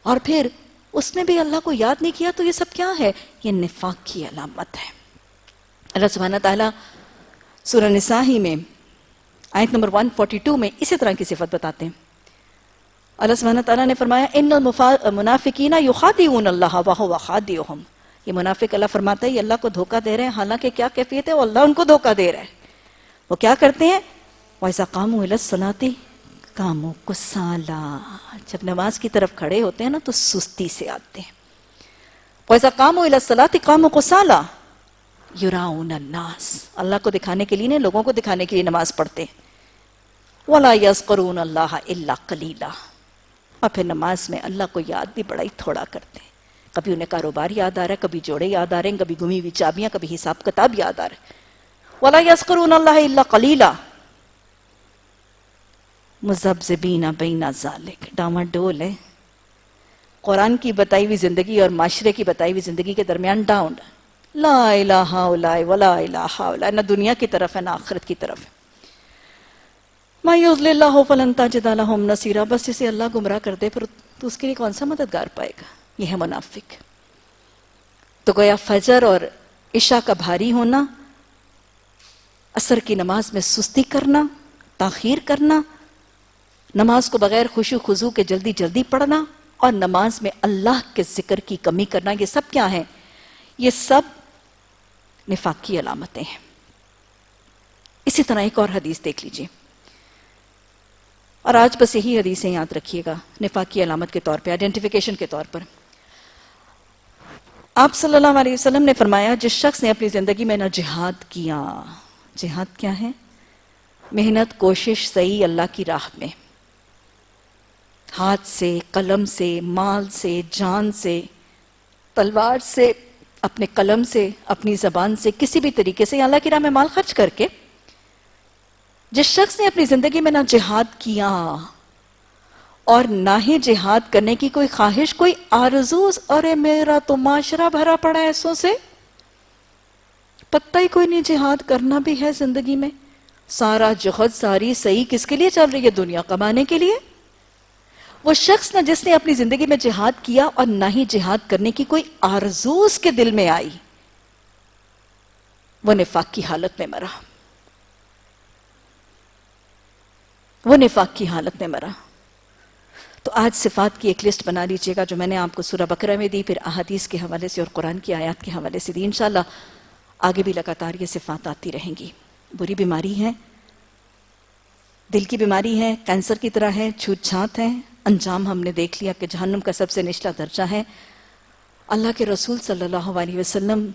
اور پھر اس میں بھی اللہ کو یاد نہیں کیا، تو یہ سب کیا ہے؟ یہ نفاق کی علامت ہے۔ اللہ سبحانہ تعالیٰ سورہ نساء ہی میں آیت نمبر 142 میں اسی طرح کی صفت بتاتے ہیں۔ اللہ سبحانہ تعالیٰ نے فرمایا ان المنافقین یخادعون اللہ وہو خادعهم، یہ منافق اللہ فرماتا ہے یہ اللہ کو دھوکہ دے رہے ہیں، حالانکہ کیا کیفیت ہے؟ وہ اللہ ان کو دھوکہ دے رہا ہے۔ وہ کیا کرتے ہیں؟ وَإِذَا قَامُوا إِلَى الصَّلَاةِ قَامُوا كُسَالَىٰ، جب نماز کی طرف کھڑے ہوتے ہیں نا تو سستی سے آتے ہیں۔ وَإِذَا قَامُوا إِلَى الصَّلَاةِ قَامُوا كُسَالَىٰ يُرَاؤُونَ النَّاسَ، اللہ کو دکھانے کے لیے نہیں، لوگوں کو دکھانے کے لیے نماز پڑھتے ہیں۔ وَلَا يَذْكُرُونَ اللَّهَ إِلَّا قَلِيلًا، اور پھر نماز میں اللہ کو یاد بھی بڑا ہی تھوڑا کرتے ہیں۔ کبھی انہیں کاروبار یاد آ رہا ہے، کبھی جوڑے یاد آ رہے ہیں، کبھی گمی ہوئی چابیاں، کبھی حساب کتاب یاد آ رہا ہے۔ وَلَا يَذْكُرُونَ اللَّهَ إِلَّا قَلِيلًا، مذبذبین بین ذالک، ڈاما ڈول ہے، قرآن کی بتائی ہوئی زندگی اور معاشرے کی بتائی ہوئی زندگی کے درمیان ڈاؤن، لا الہ الا ولا الہ الا، نہ دنیا کی طرف ہے نہ آخرت کی طرف ہے۔ ما یضلل اللہ فلن تجد لہم نصیرا، بس جسے اللہ گمراہ کر دے پھر تو اس کے لیے کون سا مددگار پائے گا؟ یہ ہے منافق۔ تو گویا فجر اور عشاء کا بھاری ہونا، عصر کی نماز میں سستی کرنا، تاخیر کرنا، نماز کو بغیر خشوع خضوع کے جلدی جلدی پڑھنا، اور نماز میں اللہ کے ذکر کی کمی کرنا، یہ سب کیا ہیں؟ یہ سب نفاق کی علامتیں ہیں۔ اسی طرح ایک اور حدیث دیکھ لیجئے، اور آج بس یہی حدیثیں یاد رکھیے گا نفاق کی علامت کے طور پہ، آئیڈینٹیفیکیشن کے طور پر۔ آپ صلی اللہ علیہ وسلم نے فرمایا، جس شخص نے اپنی زندگی میں نہ جہاد کیا، جہاد کیا ہے؟ محنت، کوشش، سعی اللہ کی راہ میں، ہاتھ سے، قلم سے، مال سے، جان سے، تلوار سے، اپنے قلم سے، اپنی زبان سے، کسی بھی طریقے سے اللہ کی راہ میں مال خرچ کر کے، جس شخص نے اپنی زندگی میں نہ جہاد کیا اور نہ ہی جہاد کرنے کی کوئی خواہش، کوئی آرزوز، ارے میرا تو معاشرہ بھرا پڑا ہے ایسوں سے، پتہ ہی کوئی نہیں جہاد کرنا بھی ہے زندگی میں، سارا جہد، ساری سعی کس کے لیے چل رہی ہے؟ دنیا کمانے کے لیے۔ وہ شخص نہ جس نے اپنی زندگی میں جہاد کیا اور نہ ہی جہاد کرنے کی کوئی آرزو اس کے دل میں آئی، وہ نفاق کی حالت میں مرا، وہ نفاق کی حالت میں مرا۔ تو آج صفات کی ایک لسٹ بنا لیجئے گا جو میں نے آپ کو سورہ بقرہ میں دی، پھر احادیث کے حوالے سے اور قرآن کی آیات کے حوالے سے دی۔ انشاءاللہ آگے بھی لگاتار یہ صفات آتی رہیں گی۔ بری بیماری ہے، دل کی بیماری ہے، کینسر کی طرح ہے، چھوت چھات ہے، انجام ہم نے دیکھ لیا کہ جہنم کا سب سے نچلا درجہ ہے۔ اللہ کے رسول صلی اللہ علیہ وسلم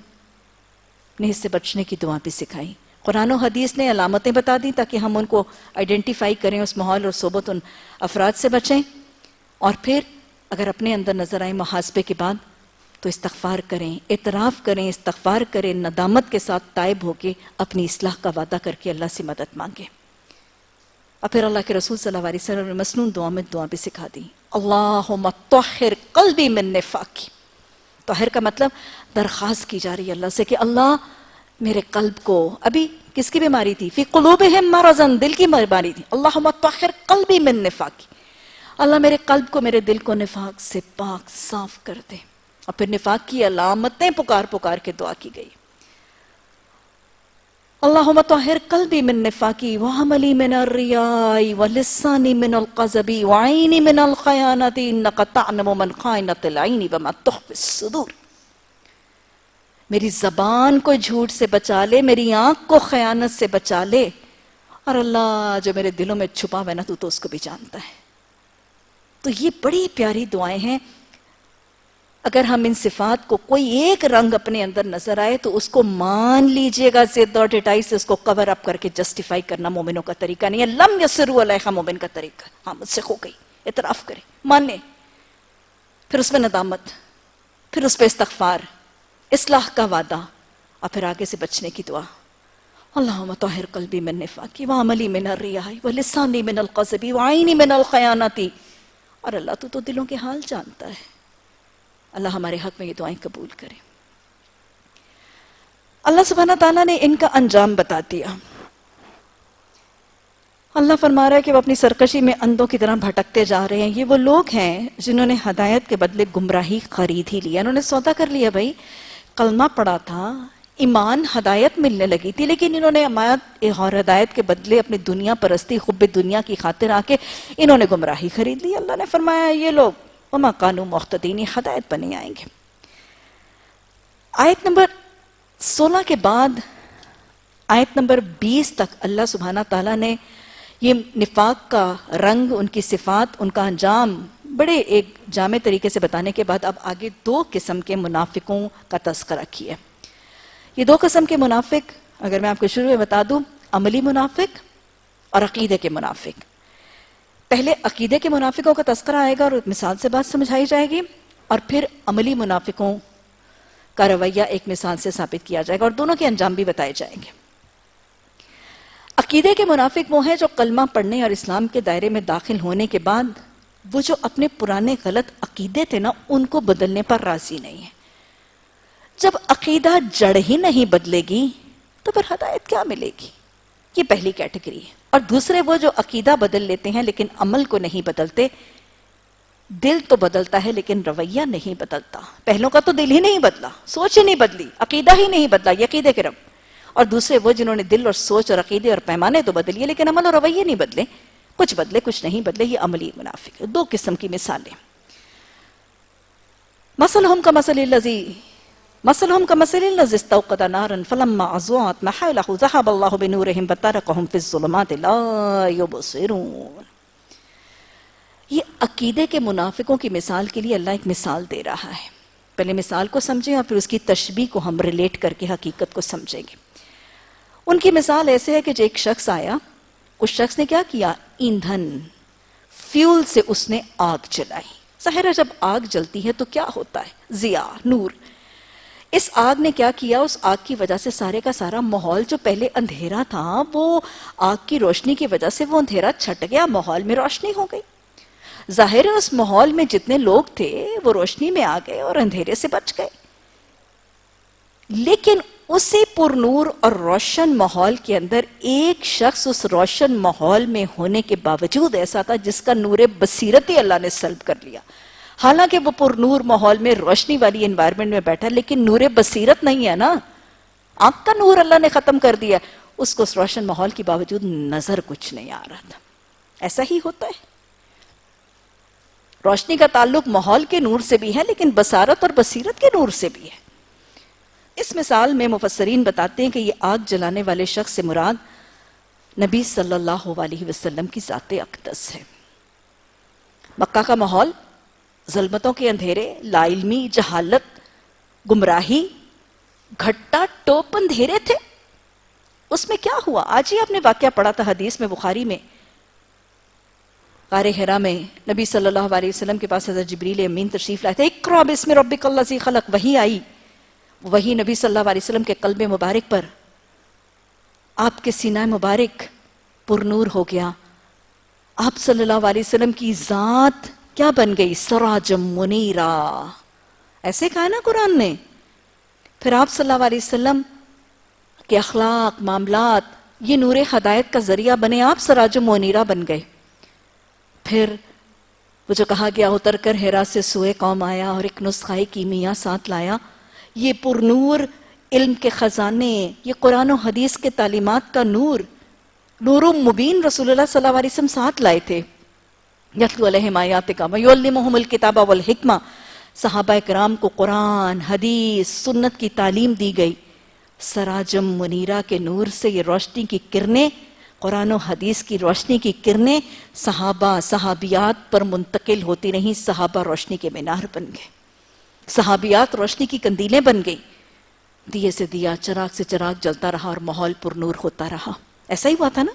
نے اس سے بچنے کی دعا بھی سکھائی، قرآن و حدیث نے علامتیں بتا دی تاکہ ہم ان کو آئیڈینٹیفائی کریں، اس ماحول اور صحبت ان افراد سے بچیں، اور پھر اگر اپنے اندر نظر آئے محاسبے کے بعد تو استغفار کریں، اعتراف کریں، استغفار کریں، ندامت کے ساتھ تائب ہو کے اپنی اصلاح کا وعدہ کر کے اللہ سے مدد مانگیں۔ اور پھر اللہ کے رسول صلی اللہ علیہ وسلم نے مسنون دعا بھی سکھا دی، اللہم طہر قلبی من نفاقی۔ طہر کا مطلب درخواست کی جا رہی ہے اللہ سے کہ اللہ میرے قلب کو، ابھی کس کی بیماری تھی؟ فی قلوبہم مرضن، دل کی بیماری تھی، اللہم طہر قلبی من نفاقی، اللہ میرے قلب کو، میرے دل کو نفاق سے پاک صاف کر دے۔ اور پھر نفاق کی علامتیں پکار پکار کے دعا کی گئی، اللہم طہر قلبی من نفاقی وعملی من الریاء ولسانی من القذب وعینی من الخیانت انک تعلم من خائنۃ العین وما تخفی الصدور۔ میری زبان کو جھوٹ سے بچا لے، میری آنکھ کو خیانت سے بچا لے، اور اللہ جو میرے دلوں میں چھپا ہوا ہے نا تو اس کو بھی جانتا ہے۔ تو یہ بڑی پیاری دعائیں ہیں۔ اگر ہم ان صفات کو کوئی ایک رنگ اپنے اندر نظر آئے تو اس کو مان لیجئے گا، زد اور ڈٹائی سے اس کو کور اپ کر کے جسٹیفائی کرنا مومنوں کا طریقہ نہیں ہے، لم یسروا علیہا مومن کا طریقہ۔ ہاں مجھ سے ہو گئی، اعتراف کرے، مانے، پھر اس پہ ندامت، پھر اس پہ استغفار، اصلاح کا وعدہ، اور پھر آگے سے بچنے کی دعا، اللہم طہر قلبی من نفاقی وعملی من الریاء ولسانی من القذب وعینی من الخیانت۔ اور اللہ تو دلوں کے حال جانتا ہے۔ اللہ ہمارے حق میں یہ دعائیں قبول کرے۔ اللہ سبحانہ تعالیٰ نے ان کا انجام بتا دیا۔ اللہ فرما رہا ہے کہ وہ اپنی سرکشی میں اندھوں کی طرح بھٹکتے جا رہے ہیں۔ یہ وہ لوگ ہیں جنہوں نے ہدایت کے بدلے گمراہی خرید ہی لیا، انہوں نے سودا کر لیا، بھائی کلمہ پڑا تھا، ایمان، ہدایت ملنے لگی تھی، لیکن انہوں نے امانت اور ہدایت کے بدلے اپنی دنیا پرستی، حب دنیا کی خاطر آ کے انہوں نے گمراہی خرید لی۔ اللہ نے فرمایا یہ لوگ وما کانوا مہتدین، ہدایت پر نہیں آئیں گے۔ آیت نمبر 16 کے بعد آیت نمبر 20 تک اللہ سبحانہ تعالیٰ نے یہ نفاق کا رنگ، ان کی صفات، ان کا انجام بڑے ایک جامع طریقے سے بتانے کے بعد اب آگے 2 قسم کے منافقوں کا تذکرہ کیا ہے۔ یہ 2 قسم کے منافق اگر میں آپ کو شروع میں بتا دوں، عملی منافق اور عقیدے کے منافق۔ پہلے عقیدے کے منافقوں کا تذکرہ آئے گا اور مثال سے بات سمجھائی جائے گی، اور پھر عملی منافقوں کا رویہ ایک مثال سے ثابت کیا جائے گا، اور دونوں کے انجام بھی بتائے جائیں گے۔ عقیدے کے منافق وہ ہیں جو کلمہ پڑھنے اور اسلام کے دائرے میں داخل ہونے کے بعد وہ جو اپنے پرانے غلط عقیدے تھے نا ان کو بدلنے پر راضی نہیں ہیں۔ جب عقیدہ جڑ ہی نہیں بدلے گی تو پھر ہدایت کیا ملے گی؟ یہ پہلی کیٹیگری ہے۔ اور دوسرے وہ جو عقیدہ بدل لیتے ہیں لیکن عمل کو نہیں بدلتے، دل تو بدلتا ہے لیکن رویہ نہیں بدلتا۔ پہلوں کا تو دل ہی نہیں بدلا، سوچ ہی نہیں بدلی، عقیدہ ہی نہیں بدلا، یہ عقیدے کے رب۔ اور دوسرے وہ جنہوں نے دل اور سوچ اور عقیدے اور پیمانے تو بدلیے لیکن عمل اور رویے نہیں بدلے، کچھ بدلے کچھ نہیں بدلے، یہ عملی منافق ہے۔ دو قسم کی مثالیں۔ مثلہم کمثل الذی استوقد نارا فلما اضاءت ما حولہ ذہب اللہ بنورہم وترکہم فی الظلمات لا یبصرون۔ یہ عقیدے کے منافقوں کی مثال کے لیے اللہ ایک مثال دے رہا ہے۔ پہلے مثال کو سمجھیں اور پھر اس کی تشبیہ کو ہم ریلیٹ کر کے حقیقت کو سمجھیں گے۔ ان کی مثال ایسے ہے کہ جو ایک شخص آیا، اس شخص نے کیا کیا؟ ایندھن، فیول سے اس نے آگ جلائی۔ ظاہر ہے جب آگ جلتی ہے تو کیا ہوتا ہے؟ ضیاء، نور۔ اس آگ نے کیا کیا؟ اس آگ کی وجہ سے سارے کا سارا ماحول جو پہلے اندھیرا تھا وہ آگ کی روشنی کی وجہ سے وہ اندھیرا چھٹ گیا، ماحول میں روشنی ہو گئی۔ ظاہر ہے اس ماحول میں جتنے لوگ تھے وہ روشنی میں آ گئے اور اندھیرے سے بچ گئے۔ لیکن اسی پر نور اور روشن ماحول کے اندر ایک شخص اس روشن ماحول میں ہونے کے باوجود ایسا تھا جس کا نور بصیرت ہی اللہ نے سلب کر لیا۔ حالانکہ وہ پر نور ماحول میں روشنی والی انوائرمنٹ میں بیٹھا لیکن نور بصیرت نہیں ہے نا، آنکھ کا نور اللہ نے ختم کر دیا، اس کو اس روشن ماحول کے باوجود نظر کچھ نہیں آ رہا تھا۔ ایسا ہی ہوتا ہے، روشنی کا تعلق ماحول کے نور سے بھی ہے لیکن بصارت اور بصیرت کے نور سے بھی ہے۔ اس مثال میں مفسرین بتاتے ہیں کہ یہ آگ جلانے والے شخص سے مراد نبی صلی اللہ علیہ وسلم کی ذات اقدس ہے۔ مکہ کا ماحول ظلمتوں کے اندھیرے، لا علمی، جہالت، گمراہی، گھٹا ٹوپ اندھیرے تھے۔ اس میں کیا ہوا؟ آج ہی آپ نے واقعہ پڑھا تھا حدیث میں، بخاری میں، غار حرا میں نبی صلی اللہ علیہ وسلم کے پاس حضرت جبریل امین تشریف لائے تھے۔ اقرأ بسم ربک الذی خلق، وحی آئی، وہی نبی صلی اللہ علیہ وسلم کے قلب مبارک پر، آپ کے سینہ مبارک پر نور ہو گیا۔ آپ صلی اللہ علیہ وسلم کی ذات کیا بن گئی؟ سراجم منیرا، ایسے کہا نا قرآن نے۔ پھر آپ صلی اللہ علیہ وسلم کے اخلاق، معاملات یہ نور ہدایت کا ذریعہ بنے، آپ سراجم منیرا بن گئے۔ پھر وہ جو کہا گیا اتر کر حرا سے سوئے قوم آیا اور ایک نسخہ کیمیا ساتھ لایا، یہ پر نور علم کے خزانے، یہ قرآن و حدیث کے تعلیمات کا نور، نور مبین رسول اللہ صلی اللہ علیہ وسلم ساتھ لائے تھے۔ یتلو علیہم آیاتک ویعلمہم الکتاب والحکمہ، صحابہ کرام کو قرآن، حدیث، سنت کی تعلیم دی گئی۔ سراجم منیرہ کے نور سے یہ روشنی کی کرنیں، قرآن و حدیث کی روشنی کی کرنیں صحابہ صحابیات پر منتقل ہوتی رہیں، صحابہ روشنی کے مینار بن گئے، صحابیات روشنی کی قندیلیں بن گئی، دیے سے دیا، چراغ سے چراغ جلتا رہا اور ماحول پر نور ہوتا رہا۔ ایسا ہی ہوا تھا نا،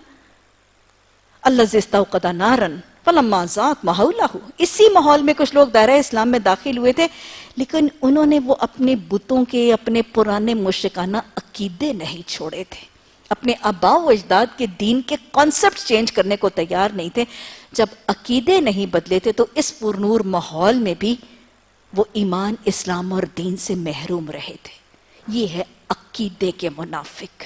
الذی استوقد نارا فلما اضاءت ما حولہ، اسی ماحول میں کچھ لوگ دائرہ اسلام میں داخل ہوئے تھے لیکن انہوں نے وہ اپنے بتوں کے، اپنے پرانے مشرکانہ عقیدے نہیں چھوڑے تھے، اپنے آباء و اجداد کے دین کے کانسیپٹ چینج کرنے کو تیار نہیں تھے۔ جب عقیدے نہیں بدلے تھے تو اس پر نور ماحول میں بھی وہ ایمان، اسلام اور دین سے محروم رہے تھے۔ یہ ہے عقیدے کے منافق۔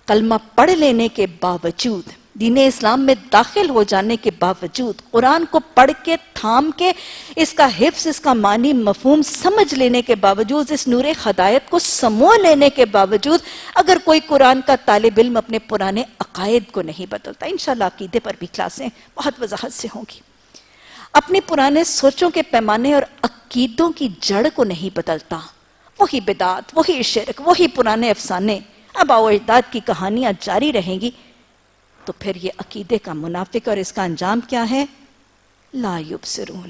کلمہ پڑھ لینے کے باوجود، دین اسلام میں داخل ہو جانے کے باوجود، قرآن کو پڑھ کے تھام کے اس کا حفظ، اس کا معنی مفہوم سمجھ لینے کے باوجود، اس نور ہدایت کو سمو لینے کے باوجود، اگر کوئی قرآن کا طالب علم اپنے پرانے عقائد کو نہیں بدلتا، انشاءاللہ عقیدے پر بھی کلاسیں بہت وضاحت سے ہوں گی، اپنے پرانے سوچوں کے پیمانے اور عقیدوں کی جڑ کو نہیں بدلتا، وہی بدعت، وہی شرک، وہی پرانے افسانے، آباء و اجداد کی کہانیاں جاری رہیں گی، تو پھر یہ عقیدے کا منافق، اور اس کا انجام کیا ہے؟ لا یبصرون،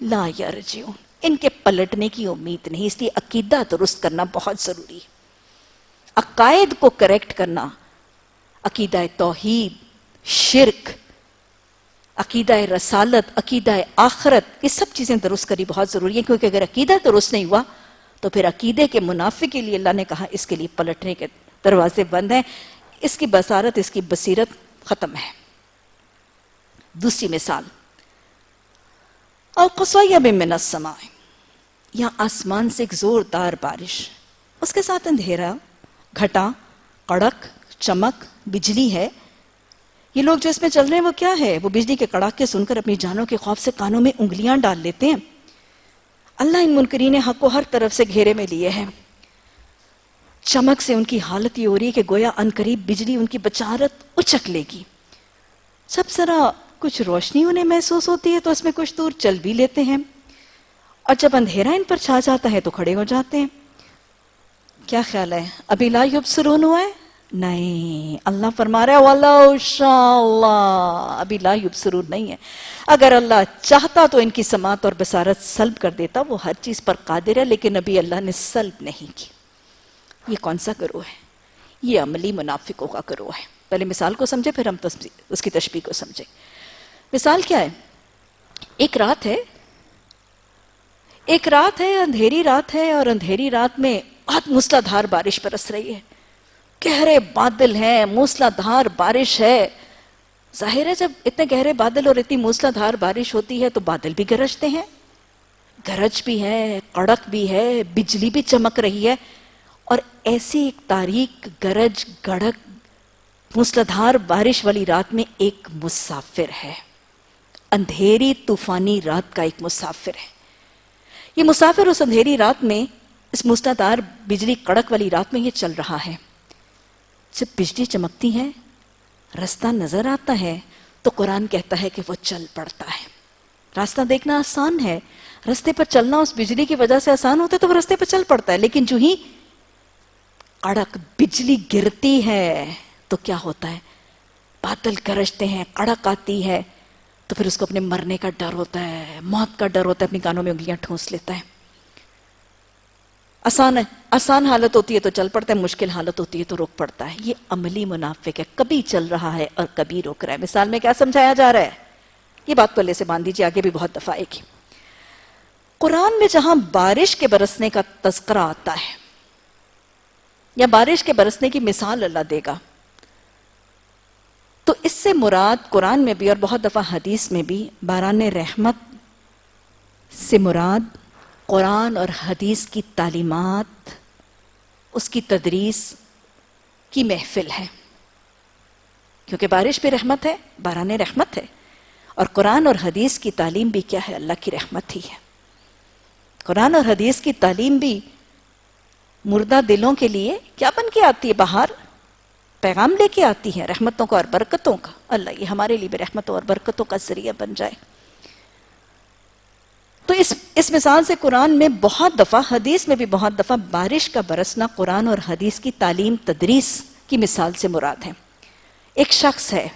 لا یرجعون، ان کے پلٹنے کی امید نہیں۔ اس لیے عقیدہ درست کرنا بہت ضروری ہے، عقائد کو کریکٹ کرنا، عقیدہ توحید، شرک، عقیدہ رسالت، عقیدہ آخرت، یہ سب چیزیں درست کری بہت ضروری ہے، کیونکہ اگر عقیدہ درست نہیں ہوا تو پھر عقیدے کے منافق کے لیے اللہ نے کہا اس کے لیے پلٹنے کے دروازے بند ہیں۔ اس کی بصارت، اس کی بصیرت ختم ہے۔ دوسری مثال، اور قصیب من السماء، یا آسمان سے ایک زوردار بارش، اس کے ساتھ اندھیرا، گھٹا، کڑک، چمک، بجلی ہے۔ یہ لوگ جو اس میں چل رہے ہیں وہ کیا ہے؟ وہ بجلی کے کڑاکے سن کر اپنی جانوں کے خوف سے کانوں میں انگلیاں ڈال لیتے ہیں۔ اللہ ان منکرین حق کو ہر طرف سے گھیرے میں لیے ہیں۔ چمک سے ان کی حالت یہ ہو رہی ہے کہ گویا عنقریب بجلی ان کی بچارت اچک لے گی۔ جب ذرا کچھ روشنی انہیں محسوس ہوتی ہے تو اس میں کچھ دور چل بھی لیتے ہیں، اور جب اندھیرا ان پر چھا جاتا ہے تو کھڑے ہو جاتے ہیں۔ کیا خیال ہے ابھی لا یبصرون ہوا ہے؟ نہیں، اللہ فرما رہا ہے وَلَوْ شَاءَ اللَّهُ، ابھی لا یبصرون نہیں ہے۔ اگر اللہ چاہتا تو ان کی سماعت اور بصارت سلب کر دیتا، وہ ہر چیز پر قادر ہے، لیکن ابھی اللہ نے سلب نہیں کی۔ یہ کون سا گروہ ہے؟ یہ عملی منافقوں کا گروہ ہے۔ پہلے مثال کو سمجھے، پھر ہم اس کی تشبیہ کو سمجھیں۔ مثال کیا ہے؟ ایک رات ہے، اندھیری رات ہے، اور اندھیری رات میں بہت موسلا دھار بارش برس رہی ہے، گہرے بادل ہیں، موسلا دھار بارش ہے۔ ظاہر ہے جب اتنے گہرے بادل اور اتنی موسلا دھار بارش ہوتی ہے تو بادل بھی گرجتے ہیں، گرج بھی ہے، کڑک بھی ہے، بجلی بھی چمک رہی ہے، اور ایسی ایک تاریک گرج گڑک موسلا دھار بارش والی رات میں ایک مسافر ہے، اندھیری طوفانی رات کا ایک مسافر ہے۔ یہ مسافر اس اندھیری رات میں، اس موسلا دھار بجلی کڑک والی رات میں یہ چل رہا ہے۔ جب بجلی چمکتی ہے، راستہ نظر آتا ہے تو قرآن کہتا ہے کہ وہ چل پڑتا ہے۔ راستہ دیکھنا آسان ہے، راستے پر چلنا اس بجلی کی وجہ سے آسان ہوتا ہے تو وہ راستے پر چل پڑتا ہے، لیکن جو ہی کڑک بجلی گرتی ہے تو کیا ہوتا ہے؟ بادل گرجتے ہیں، کڑک آتی ہے، تو پھر اس کو اپنے مرنے کا ڈر ہوتا ہے، موت کا ڈر ہوتا ہے، اپنی کانوں میں انگلیاں ٹھونس لیتا ہے۔ آسان حالت ہوتی ہے تو چل پڑتا ہے، مشکل حالت ہوتی ہے تو رک پڑتا ہے۔ یہ عملی منافق ہے، کبھی چل رہا ہے اور کبھی رک رہا ہے۔ مثال میں کیا سمجھایا جا رہا ہے؟ یہ بات پلے سے باندھ دیجیے، آگے بھی بہت دفعہ آئے گی۔ قرآن میں جہاں بارش کے برسنے کا تذکرہ آتا ہے یا بارش کے برسنے کی مثال اللہ دے گا، تو اس سے مراد قرآن میں بھی اور بہت دفعہ حدیث میں بھی باران رحمت سے مراد قرآن اور حدیث کی تعلیمات، اس کی تدریس کی محفل ہے، کیونکہ بارش بھی رحمت ہے، باران رحمت ہے، اور قرآن اور حدیث کی تعلیم بھی کیا ہے؟ اللہ کی رحمت ہی ہے۔ قرآن اور حدیث کی تعلیم بھی مردہ دلوں کے لیے کیا بن کے آتی ہے؟ باہر پیغام لے کے آتی ہے، رحمتوں کا اور برکتوں کا۔ اللہ یہ ہمارے لیے بھی رحمتوں اور برکتوں کا ذریعہ بن جائے۔ تو اس مثال سے قرآن میں بہت دفعہ، حدیث میں بھی بہت دفعہ بارش کا برسنا قرآن اور حدیث کی تعلیم تدریس کی مثال سے مراد ہے۔ ایک شخص ہے،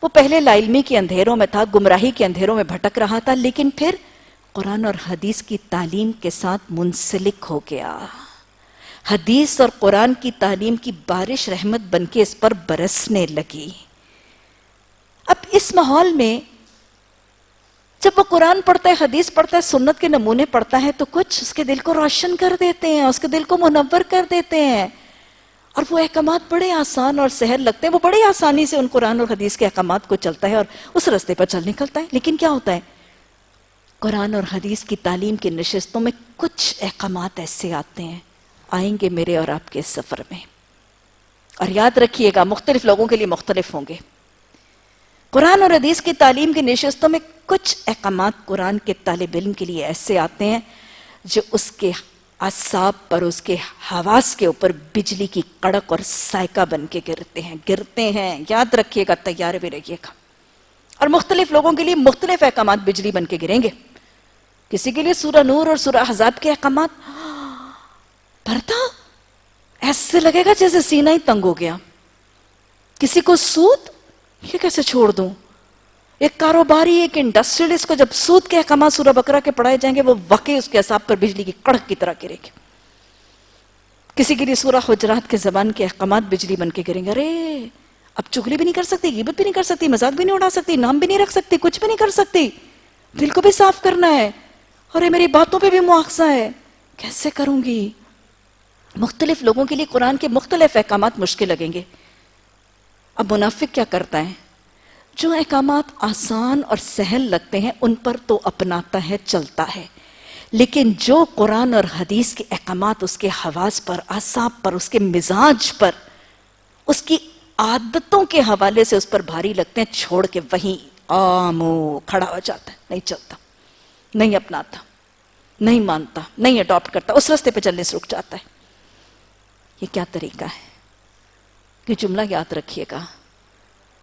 وہ پہلے لا علمی کے اندھیروں میں تھا، گمراہی کے اندھیروں میں بھٹک رہا تھا، لیکن پھر قرآن اور حدیث کی تعلیم کے ساتھ منسلک ہو گیا۔ حدیث اور قرآن کی تعلیم کی بارش رحمت بن کے اس پر برسنے لگی۔ اب اس ماحول میں جب وہ قرآن پڑھتا ہے، حدیث پڑھتا ہے، سنت کے نمونے پڑھتا ہے، تو کچھ اس کے دل کو روشن کر دیتے ہیں، اس کے دل کو منور کر دیتے ہیں، اور وہ احکامات بڑے آسان اور سہل لگتے ہیں۔ وہ بڑی آسانی سے ان قرآن اور حدیث کے احکامات کو چلتا ہے اور اس راستے پر چل نکلتا ہے۔ لیکن کیا ہوتا ہے؟ قرآن اور حدیث کی تعلیم کی نشستوں میں کچھ احکامات ایسے آتے ہیں، آئیں گے میرے اور آپ کے سفر میں، اور یاد رکھیے گا مختلف لوگوں کے لیے مختلف ہوں گے۔ قرآن اور حدیث کی تعلیم کی نشستوں میں کچھ احکامات قرآن کے طالب علم کے لیے ایسے آتے ہیں جو اس کے اعصاب پر، اس کے حواس کے اوپر بجلی کی کڑک اور سائقہ بن کے گرتے ہیں۔ یاد رکھیے گا، تیار بھی رہیے گا۔ اور مختلف لوگوں کے لیے مختلف احکامات بجلی بن کے گریں گے۔ کسی کے لیے سورہ نور اور سورہ احزاب کے احکامات پڑھتا ایسے لگے گا جیسے سینہ ہی تنگ ہو گیا۔ کسی کو سود، یہ کیسے چھوڑ دوں؟ ایک کاروباری، ایک انڈسٹریلسٹ کو جب سود کے احکامات سورہ بقرہ کے پڑھائے جائیں گے، وہ واقعی اس کے اعصاب پر بجلی کی کڑک کی طرح گرے گے۔ کسی کے لیے سورہ حجرات کے زبان کے احکامات بجلی بن کے گریں گے۔ ارے اب چغلی بھی نہیں کر سکتی، غیبت بھی نہیں کر سکتی، مذاق بھی نہیں اڑا سکتی، نام بھی نہیں رکھ سکتی، کچھ بھی نہیں کر سکتی، دل کو بھی صاف کرنا ہے، اور میری باتوں پہ بھی مواخذہ ہے، کیسے کروں گی؟ مختلف لوگوں کے لیے قرآن کے مختلف احکامات مشکل لگیں گے، اب منافق کیا کرتا ہے؟ جو احکامات آسان اور سہل لگتے ہیں ان پر تو اپناتا ہے، چلتا ہے، لیکن جو قرآن اور حدیث کے احکامات اس کے حواس پر، اعصاب پر، اس کے مزاج پر، اس کی عادتوں کے حوالے سے اس پر بھاری لگتے ہیں، چھوڑ کے وہیں کھڑا ہو جاتا ہے، نہیں چلتا، نہیں اپناتا، نہیں مانتا، نہیں اڈاپٹ کرتا، اس راستے پہ چلنے سے رک جاتا ہے۔ یہ کیا طریقہ ہے؟ یہ جملہ یاد رکھیے گا،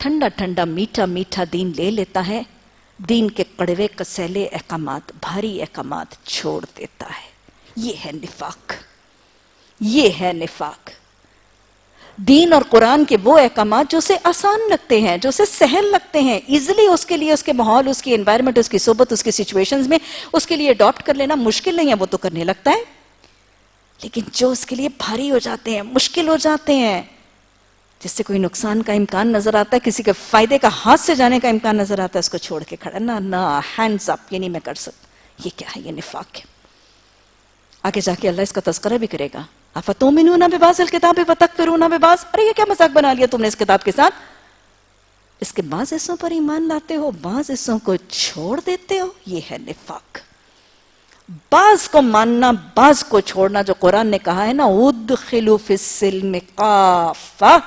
ٹھنڈا ٹھنڈا میٹھا میٹھا دین لے لیتا ہے، دین کے کڑوے کسیلے احکامات، بھاری احکامات چھوڑ دیتا ہے۔ یہ ہے نفاق، یہ ہے نفاق۔ دین اور قرآن کے وہ احکامات جو اسے آسان لگتے ہیں، جو اسے سہل لگتے ہیں، ایزلی اس کے لیے، اس کے ماحول، اس کی انوائرمنٹ، اس کی صحبت، اس کی سچویشنز میں اس کے لیے اڈاپٹ کر لینا مشکل نہیں ہے، وہ تو کرنے لگتا ہے۔ لیکن جو اس کے لیے بھاری ہو جاتے ہیں، مشکل ہو جاتے ہیں، جس سے کوئی نقصان کا امکان نظر آتا ہے، کسی کے فائدے کا ہاتھ سے جانے کا امکان نظر آتا ہے، اس کو چھوڑ کے کھڑا، نہ ہینڈز اپ، یہ نہیں میں کر سکتا۔ یہ کیا ہے؟ یہ نفاق ہے۔ آگے جا کے اللہ اس کا تذکرہ بھی کرے گا، افتؤمنون ببعض الکتاب وتکفرون ببعض۔ ارے یہ کیا مذاق بنا لیا تم نے اس کتاب کے ساتھ؟ اس کے بعض حصوں پر ایمان لاتے ہو، بعض حصوں کو چھوڑ دیتے ہو۔ یہ ہے نفاق۔ بعض کو ماننا، بعض کو چھوڑنا، جو قرآن نے کہا ہے نا ادخلوا فی السلم کافہ،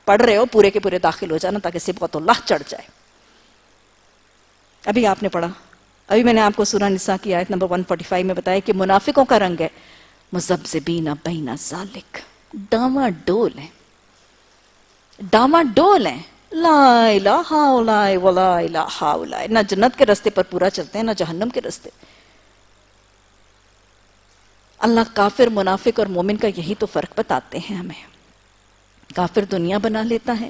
پڑھ رہے ہو پورے کے پورے داخل ہو جانا تاکہ صبغۃ اللہ چڑھ جائے۔ ابھی آپ نے پڑھا، ابھی میں نے آپ کو سورہ نساء کی آیت نمبر 145 میں بتایا کہ منافقوں کا رنگ ہے مذبذبین بین ذالک، ڈاواں ڈول ہیں، ڈاواں ڈول ہیں، لا الہ ہؤلاء ولا الہ ہؤلاء، نہ جنت کے راستے پر پورا چلتے ہیں، نہ جہنم کے راستے۔ اللہ کافر، منافق اور مومن کا یہی تو فرق بتاتے ہیں ہمیں۔ کافر دنیا بنا لیتا ہے،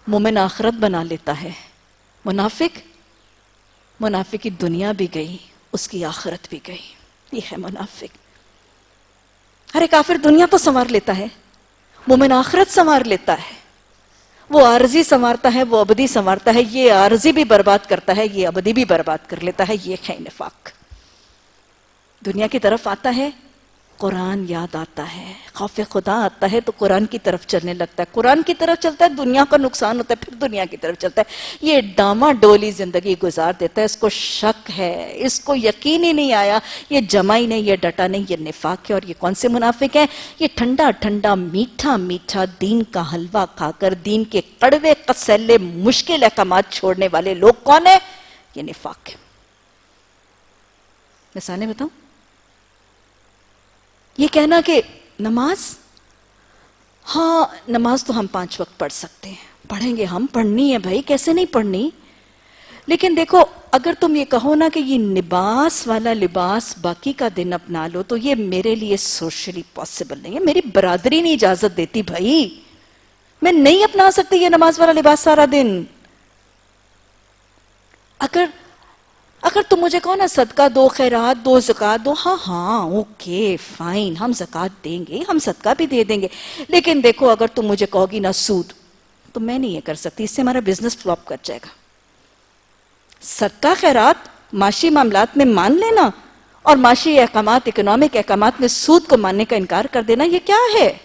مومن آخرت بنا لیتا ہے۔ منافق کی دنیا بھی گئی، اس کی آخرت بھی گئی۔ یہ ہے منافق۔ ارے کافر دنیا تو سنوار لیتا ہے، مومن آخرت سنوار لیتا ہے۔ وہ عارضی سنوارتا ہے، وہ ابدی سنوارتا ہے۔ یہ عارضی بھی برباد کرتا ہے، یہ ابدی بھی برباد کر لیتا ہے۔ یہ ہے نفاق۔ دنیا کی طرف آتا ہے، قرآن یاد آتا ہے، خوف خدا آتا ہے تو قرآن کی طرف چلنے لگتا ہے، قرآن کی طرف چلتا ہے، دنیا کا نقصان ہوتا ہے، پھر دنیا کی طرف چلتا ہے۔ یہ ڈاما ڈولی زندگی گزار دیتا ہے۔ اس کو شک ہے، اس کو یقین ہی نہیں آیا، یہ جمع ہی نہیں، یہ ڈٹا نہیں، یہ نفاق ہے۔ اور یہ کون سے منافق ہیں؟ یہ ٹھنڈا ٹھنڈا میٹھا میٹھا دین کا حلوہ کھا کر دین کے کڑوے قصیلے مشکل احکامات چھوڑنے والے لوگ کون ہیں؟ یہ نفاق ہے۔ مثالیں بتاؤں؟ یہ کہنا کہ نماز، ہاں نماز تو ہم 5 وقت پڑھ سکتے ہیں، پڑھیں گے ہم، پڑھنی ہے بھائی، کیسے نہیں پڑھنی؟ لیکن دیکھو اگر تم یہ کہو نا کہ یہ لباس والا لباس باقی کا دن اپنا لو، تو یہ میرے لیے سوشلی پاسبل نہیں ہے، میری برادری نہیں اجازت دیتی بھائی، میں نہیں اپنا سکتی یہ نماز والا لباس سارا دن۔ اگر تم مجھے کہو نا صدقہ دو، خیرات دو، زکوٰۃ دو، ہاں اوکے فائن، ہم زکوٰۃ دیں گے، ہم صدقہ بھی دے دیں گے، لیکن دیکھو اگر تم مجھے کہو گی نا سود، تو میں نہیں یہ کر سکتی، اس سے ہمارا بزنس فلاپ کر جائے گا۔ صدقہ خیرات معاشی معاملات میں مان لینا اور معاشی احکامات، اکنامک احکامات میں سود کو ماننے کا انکار کر دینا، یہ کیا ہے؟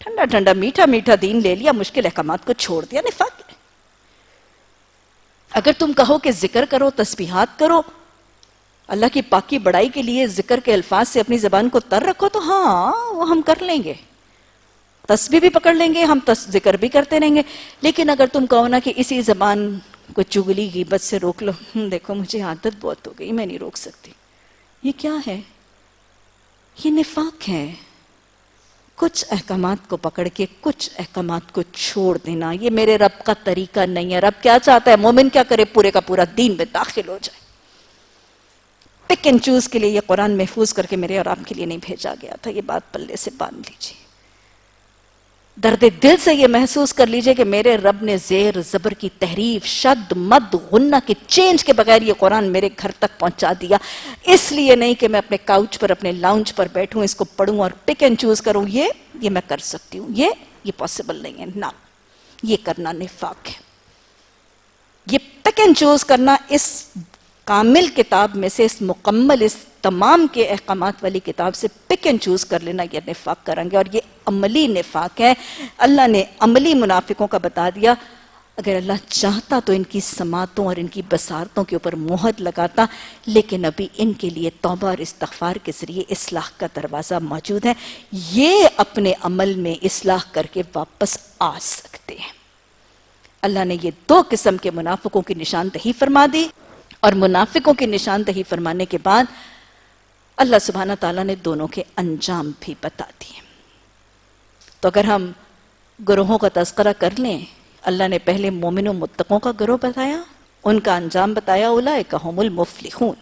ٹھنڈا ٹھنڈا میٹھا میٹھا دین لے لیا، مشکل احکامات کو چھوڑ دیا، نفاق ہے۔ اگر تم کہو کہ ذکر کرو، تسبیحات کرو، اللہ کی پاکی بڑائی کے لیے ذکر کے الفاظ سے اپنی زبان کو تر رکھو، تو ہاں وہ ہم کر لیں گے، تسبیح بھی پکڑ لیں گے، ہم ذکر بھی کرتے رہیں گے۔ لیکن اگر تم کہو نا کہ اسی زبان کو چگلی غیبت سے روک لو، دیکھو مجھے عادت بہت ہو گئی، میں نہیں روک سکتی، یہ کیا ہے؟ یہ نفاق ہے۔ کچھ احکامات کو پکڑ کے کچھ احکامات کو چھوڑ دینا، یہ میرے رب کا طریقہ نہیں ہے۔ رب کیا چاہتا ہے؟ مومن کیا کرے؟ پورے کا پورا دین میں داخل ہو جائے۔ پک اینڈ چوز کے لیے یہ قرآن محفوظ کر کے میرے اور آپ کے لیے نہیں بھیجا گیا تھا، یہ بات پلے سے باندھ لیجیے۔ درد دل سے یہ محسوس کر لیجئے کہ میرے رب نے زیر زبر کی تحریف، شد مد غنہ کے چینج کے بغیر یہ قرآن میرے گھر تک پہنچا دیا، اس لیے نہیں کہ میں اپنے کاؤچ پر، اپنے لاؤنج پر بیٹھوں، اس کو پڑھوں اور پک اینڈ چوز کروں، یہ میں کر سکتی ہوں، یہ پاسبل نہیں ہے، نہ، یہ کرنا نفاق ہے۔ یہ پک اینڈ چوز کرنا اس کامل کتاب میں سے، اس مکمل، اس تمام کے احکامات والی کتاب سے پک اینڈ چوز کر لینا، یہ نفاق کریں گے، اور یہ عملی نفاق ہے۔ اللہ نے عملی منافقوں کا بتا دیا۔ اگر اللہ چاہتا تو ان کی سماعتوں اور ان کی بصارتوں کے اوپر مہر لگاتا، لیکن ابھی ان کے لیے توبہ اور استغفار کے ذریعے اصلاح کا دروازہ موجود ہے۔ یہ اپنے عمل میں اصلاح کر کے واپس آ سکتے ہیں۔ اللہ نے یہ دو قسم کے منافقوں کی نشاندہی فرما دی، اور منافقوں کی نشاندہی فرمانے کے بعد اللہ سبحانہ تعالیٰ نے دونوں کے انجام بھی بتا دیے۔ تو اگر ہم گروہوں کا تذکرہ کر لیں، اللہ نے پہلے مومن و متقوں کا گروہ بتایا، ان کا انجام بتایا، اولئک هم المفلحون۔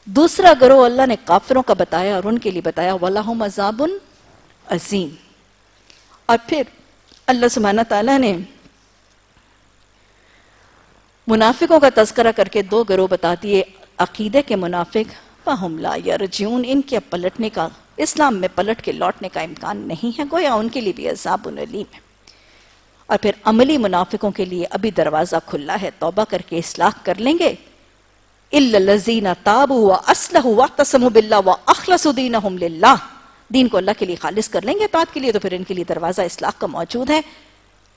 دوسرا گروہ اللہ نے کافروں کا بتایا، اور ان کے لیے بتایا وَلَهُمْ عَذَابٌ عظیم۔ اور پھر اللہ سبحانہ تعالیٰ نے منافقوں کا تذکرہ کر کے دو گروہ بتا دیے، عقیدے کے منافق فَهُمْ لَا يَرْجِعُونَ، ان کے پلٹنے کا، اسلام میں پلٹ کے لوٹنے کا امکان نہیں ہے، گویا ان کے لیے بھی عذاب علیم ہے۔ اور پھر عملی منافقوں کے لیے ابھی دروازہ کھلا ہے، توبہ کر کے اصلاح کر لیں گے، إِلَّا الَّذِينَ تَابُوا وَأَصْلَحُوا وَاعْتَصَمُوا بِاللَّهِ وَأَخْلَصُوا دِينَهُمْ لِلَّهِ، دین کو اللہ کے لیے خالص کر لیں گے بات کے لیے، تو پھر ان کے لیے دروازہ اصلاح کا موجود ہے۔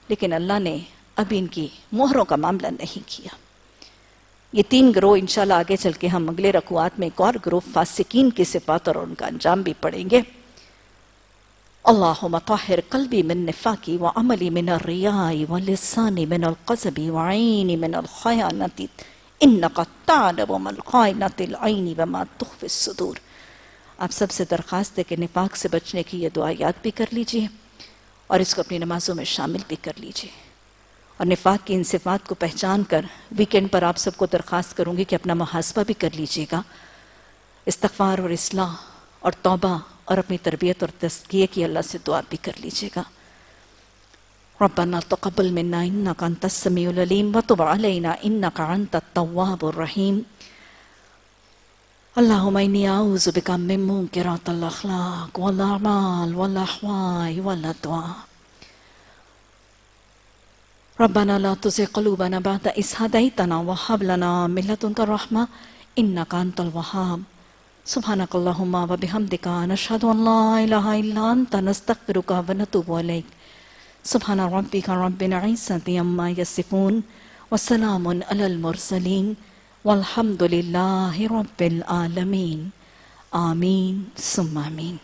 لیکن اللہ نے ابھی ان کی مہروں کا معاملہ نہیں کیا۔ یہ تین گروہ انشاءاللہ آگے چل کے ہم اگلے رکوعات میں ایک اور گروہ فاسقین کی صفات اور ان کا انجام بھی پڑھیں گے۔ اللہم طہر قلبی من نفاقی وعملی من الریاء ولسانی من القذب وعینی من الخیانت انکا تعلم ما الخائنۃ العین وما تخفی الصدور۔ آپ سب سے درخواست ہے کہ نفاق سے بچنے کی یہ دعا یاد بھی کر لیجئے، اور اس کو اپنی نمازوں میں شامل بھی کر لیجئے، اور نفاق کی ان صفات کو پہچان کر ویکنڈ پر آپ سب کو درخواست کروں گی کہ اپنا محاسبہ بھی کر لیجئے گا، استغفار اور اصلاح اور توبہ اور اپنی تربیت اور تزکیے کی اللہ سے دعا بھی کر لیجئے گا۔ ربنا تقبل منا انک انت السمیع العلیم وتب علینا انک انت التواب الرحیم۔ اللہم انی اعوذ بک من منکرات الاخلاق والاعمال والاحواء والادواء۔ ربنا لا تزغ قلوبنا بعد إذ هديتنا وهب لنا من لدنك رحمة إنك أنت الوهاب۔ سبحانك اللهم وبحمدك نشهد أن لا إله إلا أنت نستغفرك ونتوب إليك۔ سبحان ربك رب العزة عما يصفون وسلام على المرسلين والحمد لله رب العالمين۔ آمین ثم آمین۔